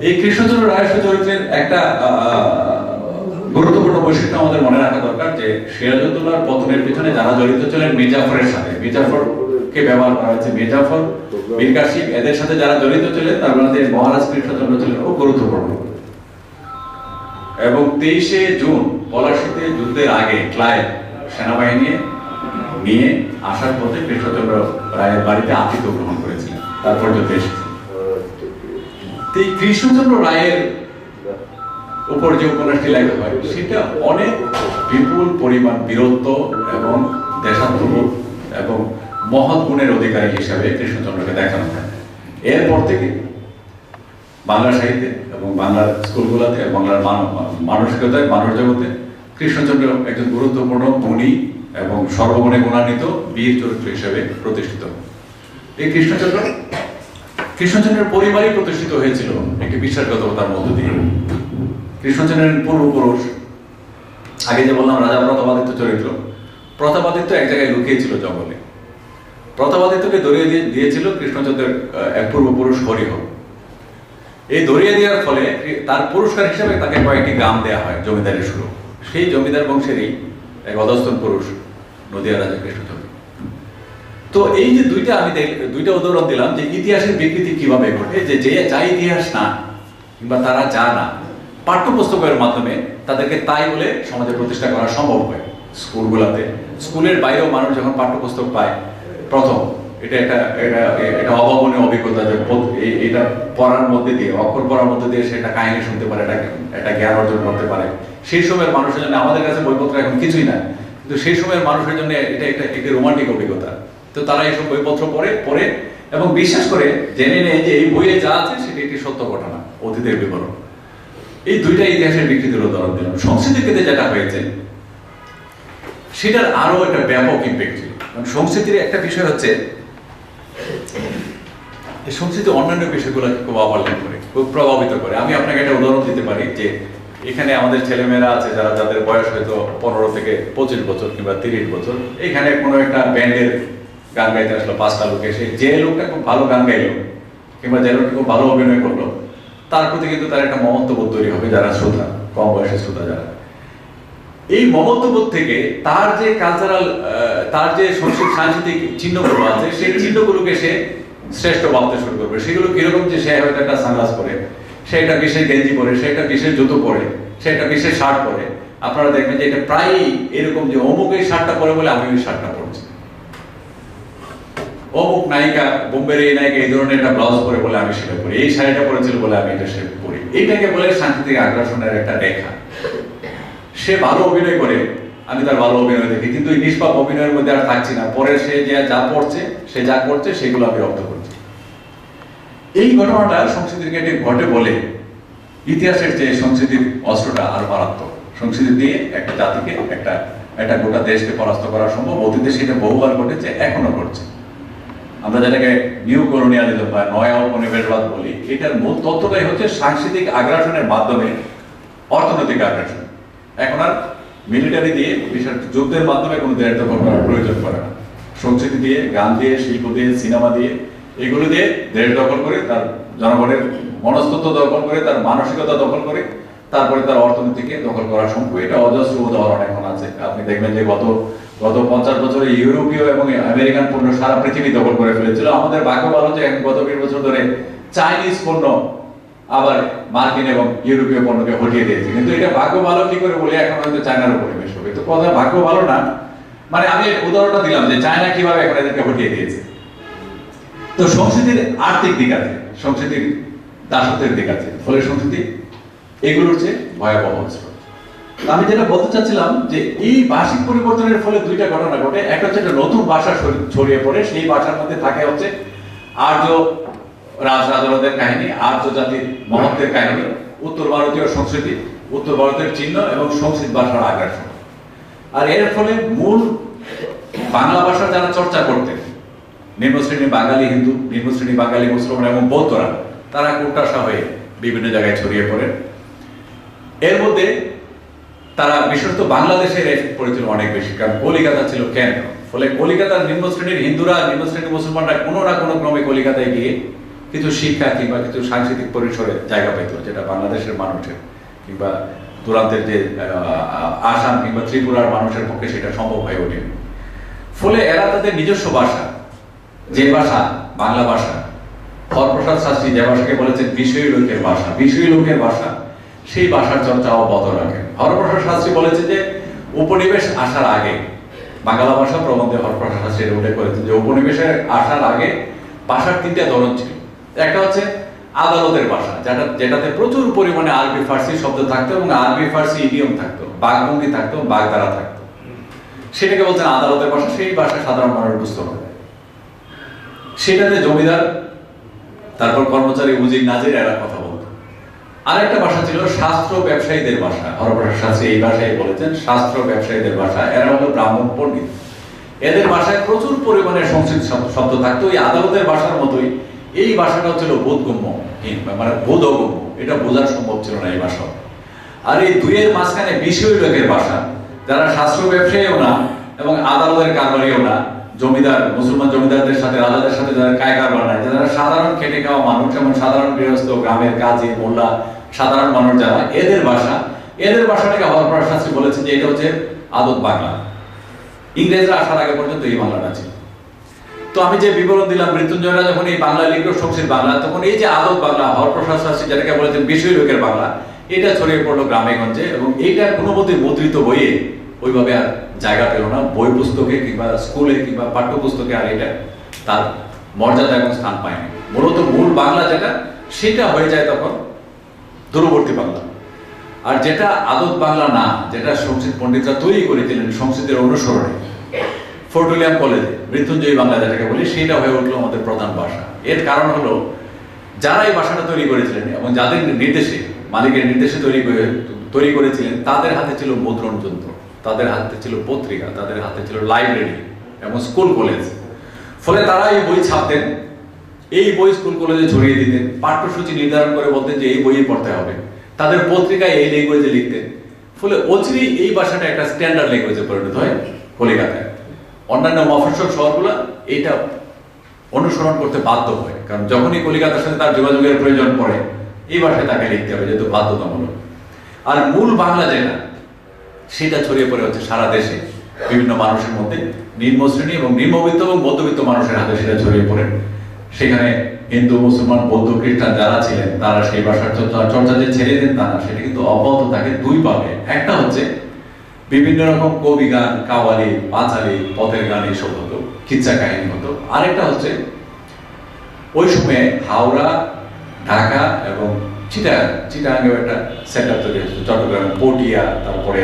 এই কৃষ্ণচন্দ্র রায়ের চরিত্রের একটা গুরুত্বপূর্ণ বৈশিষ্ট্য আমাদের মনে রাখা দরকার, যে সিরাজউদ্দৌলার পতনের পিছনে যারা জড়িত ছিলেন মির্জাফরের সাথে, মির্জাফরকে ব্যবহার করা হয়েছে, মির্জাফর, মীর কাসিম, এদের সাথে যারা জড়িত ছিলেন তার মধ্যে মহারাজ কৃষ্ণচন্দ্র ছিলেন খুব গুরুত্বপূর্ণ। এবং 23শে জুন পলাশীতে যুদ্ধের আগে ক্লাইভ সেনাবাহিনী নিয়ে আসার পথে কৃষ্ণচন্দ্র রায়ের বাড়িতে আতিথ্য গ্রহণ করেছিলেন, তারপর যুদ্ধে এসেছিলেন। এই কৃষ্ণচন্দ্র রায়ের উপর যে উপন্যাসটি লেখা হয় সেটা অনেক বিপুল পরিমাণ বীরত্ব এবং দেশাত্মবোধ এবং মহৎ গুণের অধিকারী হিসাবে কৃষ্ণচন্দ্রকে দেখানো হয়। এরপর থেকে বাংলা সাহিত্যে এবং বাংলার স্কুলগুলোতে, বাংলার মানসিকতায়, মানুষ জগতে কৃষ্ণচন্দ্র একজন গুরুত্বপূর্ণ গুণী এবং সর্বগুণে গুণান্বিত বীর চরিত্র হিসেবে প্রতিষ্ঠিত। এই কৃষ্ণচন্দ্রের পরিবারই প্রতিষ্ঠিত হয়েছিল একটি বিশ্বাসগততার মধ্য দিয়ে। কৃষ্ণচন্দ্রের পূর্বপুরুষ, আগে যে বললাম রাজা প্রতাপাদিত্য চরিত্র, প্রতাপাদিত্য এক জায়গায় লুকিয়েছিল জঙ্গলে। প্রতাপাদিত্যকে ধরিয়ে দিয়েছিল কৃষ্ণচন্দ্রের এক পূর্বপুরুষ হরিহ। এই ধরিয়ে দেওয়ার ফলে তার পুরস্কার হিসেবে তাকে কয়েকটি গ্রাম দেওয়া হয়, জমিদারের শুরু। সেই জমিদার বংশেরই এক অধস্তন পুরুষ নদিয়া রাজা কৃষ্ণচন্দ্র। তো এই যে দুইটা উদাহরণ দিলাম যে ইতিহাসের বিকৃতি কিভাবে ঘটে, যে যা ইতিহাস না কিংবা তারা যা না, পাঠ্যপুস্তকের মাধ্যমে তাদেরকে তাই বলে সমাজে প্রতিষ্ঠা করা সম্ভব হয়। স্কুলগুলোতে, স্কুলের বাইরেও মানুষ যখন পাঠ্যপুস্তক পায়, প্রথম এটা অভাবনীয় অভিজ্ঞতা, যে এটা পড়ার মধ্যে দিয়ে, অক্ষর পড়ার মধ্যে দিয়ে সে একটা কাহিনী শুনতে পারে, একটা জ্ঞান অর্জন করতে পারে। সেই সময়ের মানুষের জন্য, আমাদের কাছে বইপত্র এখন কিছুই না, কিন্তু সেই সময়ের মানুষের জন্য এটা একটি রোমান্টিক অভিজ্ঞতা। তো তারা এইসব বইপত্র পড়ে এবং বিশ্বাস করে জেনে নেয় যে এই বইয়ে যা আছে সেটি একটি সত্য ঘটনা, অতীতের বিবরণ। এই দুইটা ইতিহাসের বিকৃতির উদাহরণ দিলাম। সংস্কৃতির ক্ষেত্রে যেটা হয়েছে সেটার আরো একটা ব্যাপক ইম্প্যাক্ট ছিল। সংস্কৃতির একটা বিষয় হচ্ছে, এই সংস্কৃতি অন্যান্য বিষয়গুলোকে খুব ওভারল্যাপ করে, খুব প্রভাবিত করে। আমি আপনাকে একটা উদাহরণ দিতে পারি, যে এখানে আমাদের ছেলেমেয়েরা আছে যাদের বয়স হয়তো 15 থেকে 25 বছর কিংবা 30 বছর। এখানে কোনো একটা ব্যান্ডের গান গাইতে আসলো 5টা লোক এসে, যে লোকটা খুব ভালো গান গাইলো কিংবা যে লোকটা খুব ভালো অভিনয় করলো, তার প্রতি কিন্তু তার একটা মমত্ববোধ তৈরি হবে, যারা শ্রোতা, কম বয়সের শ্রোতা যারা। এই মমত্ববোধ থেকে তার যে কালচারাল, তার যে সাংস্কৃতিক চিহ্নগুলো আছে, সেই চিহ্নগুলোকে সে শ্রেষ্ঠ ভাবতে শুরু করবে। সেগুলো কিরকম, যে সে হয়তো একটা সানগ্লাস পরে, সে একটা বিশেষ গেঞ্জি পরে, সে একটা বিশেষ জুতো পরে, সে একটা বিশেষ শার্ট পরে। আপনারা দেখবেন যে এটা প্রায়ই এরকম, যে অমুক এই শার্টটা পরে বলে আমি ওই শার্টটা পরছি, অমুক নায়িকা, বোম্বের এই নায়িকা এই ধরনের একটা ব্লাউজ পরে বলে আমি সেটা পরি, এই শাড়িটা পরেছিল বলে আমি এটা সেটা পরি। এইটাকে বলে সাংস্কৃতিক আগ্রাসনের একটা রেখা। সে ভালো অভিনয় করে, আমি তার ভালো অভিনয় দেখি, কিন্তু এই নিষ্পাপ অভিনয়ের মধ্যে আর থাকছি না। পরে সে যা পড়ছে, সে যা করছে, সেগুলো আমি রপ্ত করছি। এই ঘটনাটা সংস্কৃতির ক্ষেত্রে ঘটে বলে ইতিহাসের চেয়ে সংস্কৃতির অস্ত্রটা আর মারাত্মক। সংস্কৃতি দিয়ে একটা জাতিকে, একটা গোটা দেশকে পরাস্ত করা সম্ভব। অতীতে সেটা বহুবার ঘটেছে, এখনো ঘটছে। আমরা যেটাকে নিউ কলোনিয়ালিজম বা নয়া উপনিবেশবাদ বলি, এটার মূল তত্ত্বটাই হচ্ছে সাংস্কৃতিক আগ্রাসনের মাধ্যমে অর্থনৈতিক আগ্রাসন। এখন আর মিলিটারি দিয়ে, বিশেষ যুদ্ধের মাধ্যমে কোনো দেশ দখল করার প্রয়োজন পড়ে না। সংস্কৃতি দিয়ে, গান দিয়ে, শিল্প দিয়ে, সিনেমা দিয়ে, এগুলো দিয়ে দেশ দখল করে, তার জনগণের মনস্তত্ত্ব দখল করে, তার মানসিকতা দখল করে, তারপরে তার অর্থনীতিকে দখল করা সম্ভব। এটা অজস্র উদাহরণ এখন আছে। আপনি দেখবেন যে গত 50 বছরে ইউরোপীয় এবং আমেরিকান পণ্য সারা পৃথিবী দখল করে ফেলেছিল। আমাদের ভাগ্য ভালো যে গত 20 বছর ধরে চাইনিজ পণ্য আবার মার্কিন এবং ইউরোপীয় পণ্যকে হটিয়ে দিয়েছে। কিন্তু এটা ভাগ্য ভালো কি করে বলে এখন হয়তো চায়নার উপনিবেশ হবে, তো কথা ভাগ্য ভালো না। মানে আমি উদাহরণটা দিলাম যে চায়না কিভাবে এখন এদেরকে হটিয়ে দিয়েছে। তো সংস্কৃতির আর্থিক দিক আছে, সংস্কৃতির দাসত্বের দিক আছে, ফলে সংস্কৃতি এগুলোর চেয়ে ভয়াবহ স্রোত। আমি যেটা বলতে চাচ্ছিলাম যে এই ভাষিক পরিবর্তনের ফলে দুইটা ঘটনা ঘটে। একটা হচ্ছে একটা নতুন ভাষা ছড়িয়ে পড়ে, সেই ভাষার মধ্যে থাকে হচ্ছে আর্য রাজরাজদের কাহিনী, আর্য জাতির মহত্বের কাহিনী, উত্তর ভারতীয় সংস্কৃতি, উত্তর ভারতের চিহ্ন এবং সংস্কৃত ভাষার আগ্রাসন। আর এর ফলে মূল বাংলা ভাষা যারা চর্চা করতেন, নিম্নশ্রেণী বাঙালি হিন্দু, নিম্নশ্রেণী বাঙালি মুসলমান এবং বৌদ্ধরা, তারা কোটাশা হয়ে বিভিন্ন জায়গায় ছড়িয়ে পড়ে। এর মধ্যে তারা বিশেষত বাংলাদেশের এফেক্ট পড়েছিল অনেক বেশি, কারণ কলিকাতা ছিল কেন্দ্র। ফলে কলিকাতার নিম্নশ্রেণীর হিন্দুরা, নিম্নশ্রেণীর মুসলমানরা কোনো না কোনো ক্রমে কলিকাতায় গিয়ে কিছু শিক্ষা কিংবা কিছু সাংস্কৃতিক পরিসরে জায়গা পেত, যেটা বাংলাদেশের মানুষের কিংবা দূরান্তের যে আসাম কিংবা ত্রিপুরার মানুষের পক্ষে সেটা সম্ভব হয়ে ওঠেনি। ফলে এরা তাদের নিজস্ব ভাষা, যে ভাষা বাংলা ভাষা, হরপ্রসাদ শাস্ত্রী যে ভাষাকে বলেছেন বিষয়ী লোকের ভাষা, বিষয়ী লোকের ভাষা, সেই ভাষার চর্চা অব্যাহত রাখেন। হরপ্রসাদ শাস্ত্রী বলেছেন যে উপনিবেশ আসার আগে, বাংলা ভাষা প্রবন্ধে হরপ্রসাদ শাস্ত্রী উল্লেখ করেছেন যে উপনিবেশের আসার আগে ভাষার তিনটা ধরন ছিল। একটা হচ্ছে আদালতের ভাষা, যেটাতে প্রচুর পরিমাণে আরবি ফার্সি শব্দ থাকতো এবং আরবি ফার্সি ইডিয়ম থাকতো, বাগভঙ্গি থাকতো, বাগধারা থাকতো, সেটাকে বলছেন আদালতের ভাষা। সেই ভাষা সাধারণ মানুষ বুঝতে পারে। সেটাতে জমিদার, তারপর কর্মচারী, উজির, নাজির এরা কথা বলতো। আরেকটা ভাষা ছিল শাস্ত্র ব্যবসায়ীদের ভাষা। হরপ্রসাদ শাস্ত্রী এই ভাষায় বলেছেন শাস্ত্র ব্যবসায়ীদের ভাষা। এরা হলো ব্রাহ্মণ পণ্ডিত, এদের ভাষায় প্রচুর পরিমাণে সংস্কৃত শব্দ থাকতো। এই আদালতের ভাষার মতোই এই ভাষাটা ছিল বোধগম্যহীন, মানে বোধগম্য, এটা বোঝা সম্ভব ছিল না এই ভাষা। আর এই দুইয়ের মাঝখানে বিষয় লোকের ভাষা, যারা শাস্ত্র ব্যবসায়ীও না এবং আদালতের কারবারিও না, জমিদার, মুসলমান জমিদারদের সাথে, রাজাদের সাথে যারা কায় কারবার নাই, যারা সাধারণ খেটে খাওয়া মানুষ এবং সাধারণ গৃহস্থ, গ্রামের কাজী, মোল্লা, সাধারণ মানুষ যারা, এদের ভাষাটাকে হরপ্রসাদ শাস্ত্রী বলেছেন যে এটা হচ্ছে আদত বাংলা। ইংরেজরা আসার আগে পর্যন্ত এই বাংলাটা ছিল। তো আমি যে বিবরণ দিলাম, মৃত্যুঞ্জয়রা যখন এই বাংলা লিখলো সংস্কৃত বাংলা, তখন এই যে আদত বাংলা, হরপ্রসাদ শাস্ত্রী যেটাকে বলেছেন বিষয় লোকের বাংলা, এটা ছড়িয়ে পড়লো গ্রামে গঞ্জে এবং এইটা কোনো মতে মুদ্রিত বইয়ে ওইভাবে আর জায়গা পেল না। বই পুস্তকে কিংবা স্কুলে কিংবা পাঠ্যপুস্তকে আর এটা তার মর্যাদা এবং স্থান পায়নি। মূলত মূল বাংলা যেটা, সেটা হয়ে যায় তখন দূরবর্তী বাংলা। আর যেটা আদত বাংলা না, যেটা সংস্কৃত পণ্ডিতরা তৈরি করেছিলেন সংস্কৃতের অনুসরণে, ফোর্ট উইলিয়াম কলেজে মৃত্যুঞ্জয়ী বাংলা যেটাকে বলি, সেটা হয়ে উঠলো আমাদের প্রধান ভাষা। এর কারণ হলো যারা এই ভাষাটা তৈরি করেছিলেন এবং যাদের নির্দেশে, মালিকের নির্দেশে তৈরি করেছিলেন, তাদের হাতে ছিল মুদ্রণ যন্ত্র, তাদের হাতে ছিল পত্রিকা, তাদের হাতে ছিল লাইব্রেরি এবং স্কুল কলেজ। ফলে তারা এই বই ছাপতেন, এই বই স্কুল কলেজে ছড়িয়ে দিতেন, পাঠ্যসূচি নির্ধারণ করে বলতেন যে এই বইই পড়তে হবে, তাদের পত্রিকায় এই ল্যাঙ্গুয়েজে লিখতেন। ফলে অচিরেই এই ভাষাটা একটা স্ট্যান্ডার্ড ল্যাঙ্গুয়েজে পরিণত হয় কলিকাতায়। অন্যান্য মফস্বল শহরগুলো এইটা অনুসরণ করতে বাধ্য হয়, কারণ যখনই কলিকাতার সাথে তার যোগাযোগের প্রয়োজন পড়ে এই ভাষায় তাকে লিখতে হবে, যেহেতু বাধ্যতামূলক। আর মূল বাংলা যেটা, সেটা ছড়িয়ে পড়ে হচ্ছে সারা দেশে বিভিন্ন মানুষের মধ্যে, নিম্ন শ্রেণী এবং নিম্নবিত্ত এবং মধ্যবিত্ত মানুষের হাতে সেটা ছড়িয়ে পড়ে। সেখানে হিন্দু, মুসলমান, বৌদ্ধ, খ্রিস্টান যারা ছিলেন তারা সেই ভাষার চর্চা যে ছেড়ে দেন তা না, সেটা কিন্তু অব্যাহত থাকে দুই ভাবে। একটা হচ্ছে বিভিন্ন রকম কবি গান, কাওয়ালি, পাঁচালি, পথের গান এইসব হতো, কিচ্ছা কাহিনী হতো। আরেকটা ওই সময়ে হাওড়া, ঢাকা এবং চিটাগাঙ্গেও একটা সেন্টার তৈরি হয়েছে, চট্টগ্রাম, পটিয়া, তারপরে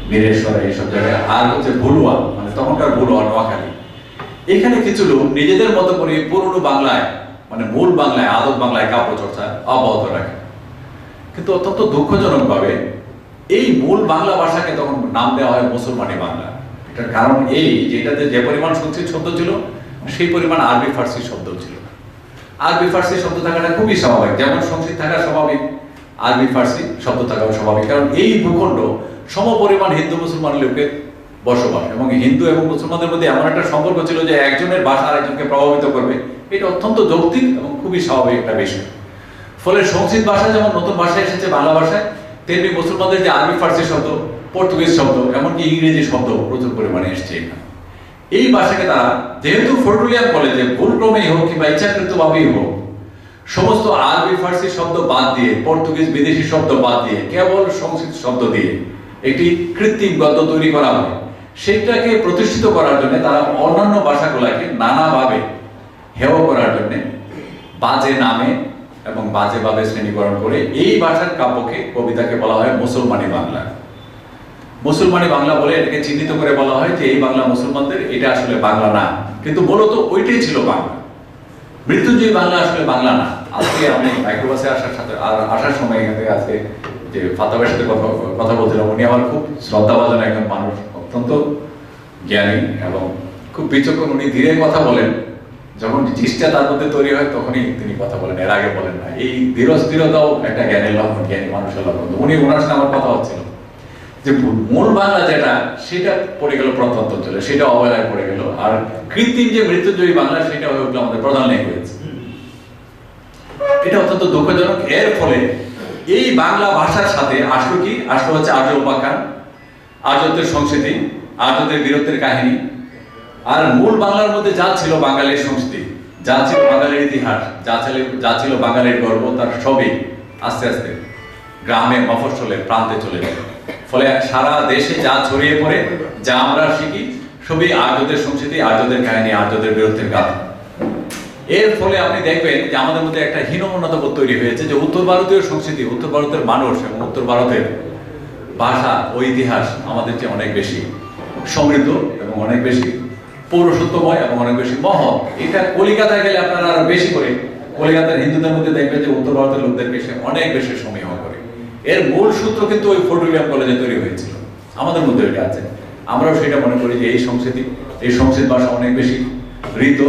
বীরেশ্বরা, এইসব জায়গায়। আর ভুলুয়া, মানে তখনকার ভুলুয়া, নোয়াখালী, এখানে কিছু লোক নিজেদের মতো করে পুরনো বাংলায়, মানে মূল বাংলায়, আদত বাংলায় কাব্য চর্চা অব্যাহত রাখে। কিন্তু অত্যন্ত দুঃখজনক ভাবে এই মূল বাংলা ভাষাকে তখন নাম দেওয়া হয় মুসলমানি বাংলা। এটার কারণ এই যে এটাতে যে পরিমাণ সংস্কৃত শব্দ ছিল, সেই পরিমাণ আরবি ফার্সি শব্দ ছিল। আরবি ফার্সি শব্দ থাকাটা খুবই স্বাভাবিক, যেমন সংস্কৃত থাকা স্বাভাবিক, আরবি ফার্সি শব্দ থাকাও স্বাভাবিক। কারণ এই ভূখণ্ড সমপরিমাণ হিন্দু মুসলমান লোকের বসবাস, এবং হিন্দু এবং মুসলমানদের মধ্যে এমন একটা সম্পর্ক ছিল যে একজনের ভাষা আরেকজনকে প্রভাবিত করবে, এটা অত্যন্ত যৌক্তিক এবং খুবই স্বাভাবিক একটা বিষয়। ফলে সংস্কৃত ভাষা যেমন নতুন ভাষায় এসেছে বাংলা ভাষায়, তেমনি মুসলমানদের যে আরবি ফার্সি শব্দ, পর্তুগিজ শব্দ, এমনকি ইংরেজি শব্দ প্রচুর পরিমাণে এসছে এখানে। এই ভাষাকে তারা, যেহেতু ফোর্ট উইলিয়াম কলেজে ভুলক্রমেই হোক কিংবা ইচ্ছাকৃতভাবেই হোক সমস্ত আরবি ফার্সি শব্দ বাদ দিয়ে, পর্তুগিজ বিদেশি শব্দ বাদ দিয়ে, কেবল সংস্কৃত শব্দ দিয়ে একটি কৃত্রিম গদ্য তৈরি করা হয়। সেটাকে প্রতিষ্ঠিত করার জন্য তারা অন্যান্য ভাষাগুলোকে নানাভাবে হেয় করার জন্য বাজে নামে এবং বাজেভাবে শ্রেণীকরণ করে এই ভাষার কাব্যকে, কবিতাকে বলা হয় মুসলমানি বাংলা। মুসলমানি বাংলা বলে এটাকে চিহ্নিত করে বলা হয় যে এই বাংলা মুসলমানদের, এটা আসলে বাংলা না, কিন্তু মূলত ওইটাই ছিল বাংলা। মৃত্যুঞ্জয়ী বাংলা আসলে বাংলা না। আজকে আমি মাইক্রোবাসে আসার সময় এখান থেকে আজকে যে ফাতাবের সাথে কথা বলছিলাম, উনি আমার খুব শ্রদ্ধাভাজন একজন মানুষ, অত্যন্ত জ্ঞানী এবং খুব বিচক্ষণ। উনি ধীরে কথা বলেন, যখন জিনিসটা তার মধ্যে তৈরি হয় তখনই তিনি কথা বলেন, এর আগে বলেন না। এই ধীরস্থিরতাও একটা জ্ঞানের লক্ষণ, জ্ঞানী মানুষের লক্ষণ। ওনার সাথে আমার কথা হচ্ছিল যে মূল বাংলা যেটা, সেটা পড়ে গেল প্রত্যন্ত অঞ্চলে, সেটা অবহেলায় পড়ে গেল। আর কৃত্রিম যে মৃত্যুঞ্জয়ী বাংলা, সেটা হয়ে উঠলো আমাদের প্রধান ল্যাঙ্গুয়েজ। এটা অত্যন্ত দুঃখজনক। এর ফলে এই বাংলা ভাষার সাথে আসলো কি? আসলো হচ্ছে আর্য উপাখ্যান, আর্যদের সংস্কৃতি, আর্যদের বীরত্বের কাহিনী। আর মূল বাংলার মধ্যে যা ছিল বাঙালির সংস্কৃতি, যা ছিল বাঙালির ইতিহাস, যা ছিল বাঙালির গর্ব, তার সবই আস্তে আস্তে গ্রামে, মফস্বলে, প্রান্তে চলে যায়। ফলে সারা দেশে যা ছড়িয়ে পড়ে, যা আমরা শিখি, সবই আর্যদের সংস্কৃতি, আর্যদের কাহিনী, আর্যদের বীরত্বের গাথা। এর ফলে আপনি দেখবেন যে আমাদের মধ্যে একটা হীনমন্যতা বোধ তৈরি হয়েছে যে উত্তর ভারতীয় সংস্কৃতি, উত্তর ভারতের মানুষ এবং উত্তর ভারতের ভাষা ও ইতিহাস আমাদের চেয়ে অনেক বেশি সমৃদ্ধ এবং অনেক বেশি পৌরসত্বময় এবং অনেক বেশি মহৎ। এটা কলিকাতায় গেলে আপনারা আরো বেশি করে, কলিকাতার হিন্দুদের মধ্যে দেখবেন যে উত্তর ভারতের লোকদের বেশি, অনেক বেশি সমীহ করে। এর মূল সূত্র কিন্তু ওই ফোর্ট উইলিয়াম কলেজে তৈরি হয়েছিল। আমাদের মধ্যে এটা আছে, আমরাও সেটা মনে করি যে এই সংস্কৃতি, এই সংস্কৃত ভাষা অনেক বেশি ঋত,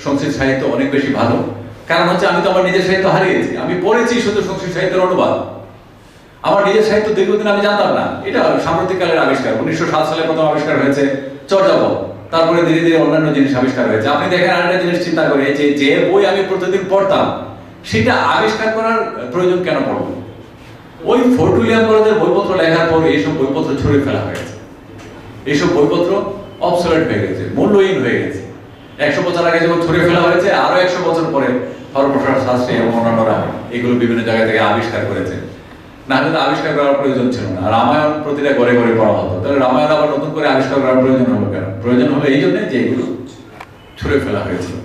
সংস্কৃত সাহিত্য অনেক বেশি ভালো। কারণ হচ্ছে আমি তো আমার নিজের সাহিত্য হারিয়েছি, আমি পড়েছি শুধু সংস্কৃত সাহিত্যের অনুবাদ। আমার নিজের সাহিত্য দীর্ঘদিন আমি জানতাম না। এটা সাম্প্রতিককালের আবিষ্কার। 1907 সালে প্রথম আবিষ্কার হয়েছে চর্যাপদ, তারপরে ধীরে ধীরে অন্যান্য জিনিস আবিষ্কার হয়েছে। আপনি দেখেন আরেকটা জিনিস চিন্তা করে যে বই আমি প্রতিদিন পড়তাম, সেটা আবিষ্কার করার প্রয়োজন কেন পড়ব? ওই ফোর্ট উইলিয়াম কলেজের বইপত্র লেখার পর এইসব বইপত্র ছড়িয়ে ফেলা হয়েছে, এইসব বইপত্র অবসলেট হয়ে গেছে, মূল্যহীন হয়ে গেছে। 100 বছর আগে যখন ছড়িয়ে ফেলা হয়েছে, আরো 100 বছর পরে হরপ্রসাদ শাস্ত্রী এবং অন্যান্যরা এগুলো বিভিন্ন জায়গা থেকে আবিষ্কার করেছে। না হলে আবিষ্কার করার প্রয়োজন ছিল না। রামায়ণ প্রতিটা ঘরে ঘরে পড়া হতো, তাহলে রামায়ণ আবার নতুন করে আবিষ্কার করার প্রয়োজন হলো কেন? প্রয়োজন হলো এই জন্য যে এগুলো ছুড়ে ফেলা হয়েছিল।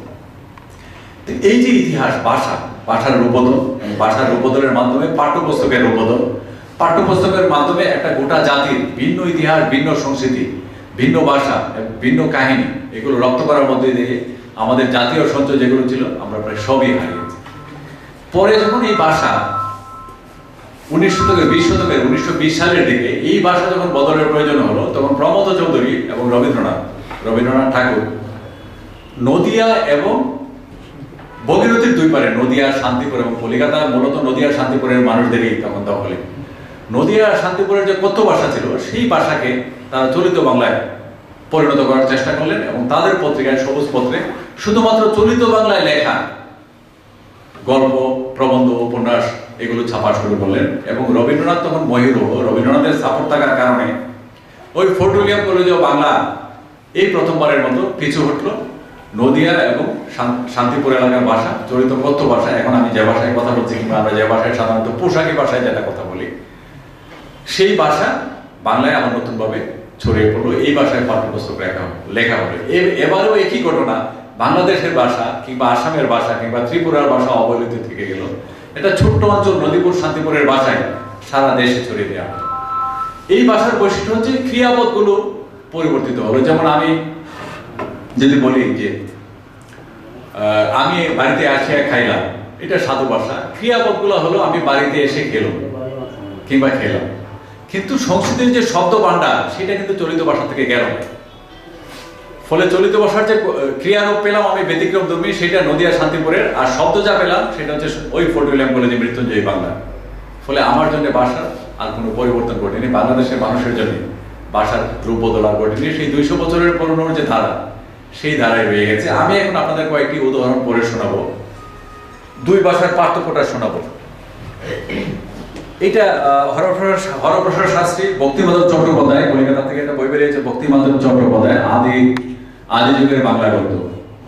এই যে ইতিহাস, ভাষার রূপোদল, ভাষার রূপোদলের মাধ্যমে পাঠ্যপুস্তকের রূপোদল, পাঠ্যপুস্তকের মাধ্যমে একটা গোটা জাতির ভিন্ন ইতিহাস, ভিন্ন সংস্কৃতি, ভিন্ন ভাষা, ভিন্ন কাহিনী, এগুলো রপ্ত করার মধ্যে দিয়ে আমাদের জাতীয় সঞ্চয় যেগুলো ছিল আমরা প্রায় সবই হারিয়েছি। পরে যখন এই ভাষা 1920 সালের দিকে এই ভাষা যখন বদলের প্রয়োজন হলো, তখন প্রমোদ চৌধুরী এবং রবীন্দ্রনাথ ঠাকুর নদিয়া এবং ভগীরথীর দুই পারে, নদিয়া, শান্তিপুর এবং কলিকাতা, মূলত নদিয়া শান্তিপুরের মানুষদেরই তখন দখলে। নদিয়া শান্তিপুরের যে কথ্য ভাষা ছিল, সেই ভাষাকে তারা চলিত বাংলায় পরিণত করার চেষ্টা করলেন এবং তাদের পত্রিকায়, সবুজ পত্রে শুধুমাত্র চলিত বাংলায় লেখা গল্প, প্রবন্ধ, উপন্যাস এগুলো ছাপা শুরু করলেন। এবং রবীন্দ্রনাথ তখন মহিরূহ, রবীন্দ্রনাথের সাপোর্ট থাকার কারণে ওই ফোর্ট উইলিয়াম কলেজেও বাংলা এই প্রথমবারের মতো পিছু হটলো। নদিয়া এবং শান্তিপুর এলাকার ভাষা, চলিত কথ্য ভাষা, এখন আমি যে ভাষায় কথা বলছি কিংবা আমরা যে ভাষায় সাধারণত পোশাকি ভাষায় যেটা কথা বলি, সেই ভাষা বাংলায় আবার নতুনভাবে ছড়িয়ে পড়লো। এই ভাষায় পাঠ্যপুস্তক লেখা হবে। এবারেও একই ঘটনা, বাংলাদেশের ভাষা কিংবা আসামের ভাষা কিংবা ত্রিপুরার ভাষা অবহেলিত থেকে গেল। এটা ছোট্ট অঞ্চল নদীপুর, শান্তিপুরের ভাষায় সারা দেশে ছড়িয়ে দেওয়া হলো। এই ভাষার বৈশিষ্ট্য হচ্ছে ক্রিয়াপদগুলো পরিবর্তিত হলো। যেমন আমি যদি বলি যে আমি বাড়িতে আসিয়া খাইলাম, এটা সাধু ভাষা। ক্রিয়াপদগুলো হলো আমি বাড়িতে এসে খেলাম কিংবা খেলাম। কিন্তু সংস্কৃতির যে শব্দ ভান্ডার, সেটা কিন্তু চলিত ভাষা থেকে গেল। ফলে চলিত ভাষার যে ক্রিয়ারূপ পেলাম আমি ব্যতিক্রম ধর্মী, সেটা নদিয়া শান্তিপুরের, আর শব্দ যা পেলাম সেটা হচ্ছে ওই ফোর্ট উইলিয়াম কলেজে মৃত্যুঞ্জয়ী বাংলা। ফলে আমার জন্য ভাষার আর কোনো পরিবর্তন ঘটেনি, বাংলাদেশের মানুষের জন্য ভাষার রূপ বদল আর ঘটেনি। সেই 200 বছরের পুরনো যে ধারা, সেই ধারায় রয়ে গেছে। আমি এখন আপনাদের কয়েকটি উদাহরণ পড়ে শোনাবো, দুই ভাষার পার্থক্যটা শোনাবো। এটা হরপ্রসাদ শাস্ত্রী, ভক্তিমাধব চট্টোপাধ্যায়, কলিকাতা থেকে একটা বই বেরিয়েছে, ভক্তিমাধব চট্টোপাধ্যায় আদি যুগের বাংলা গদ্য,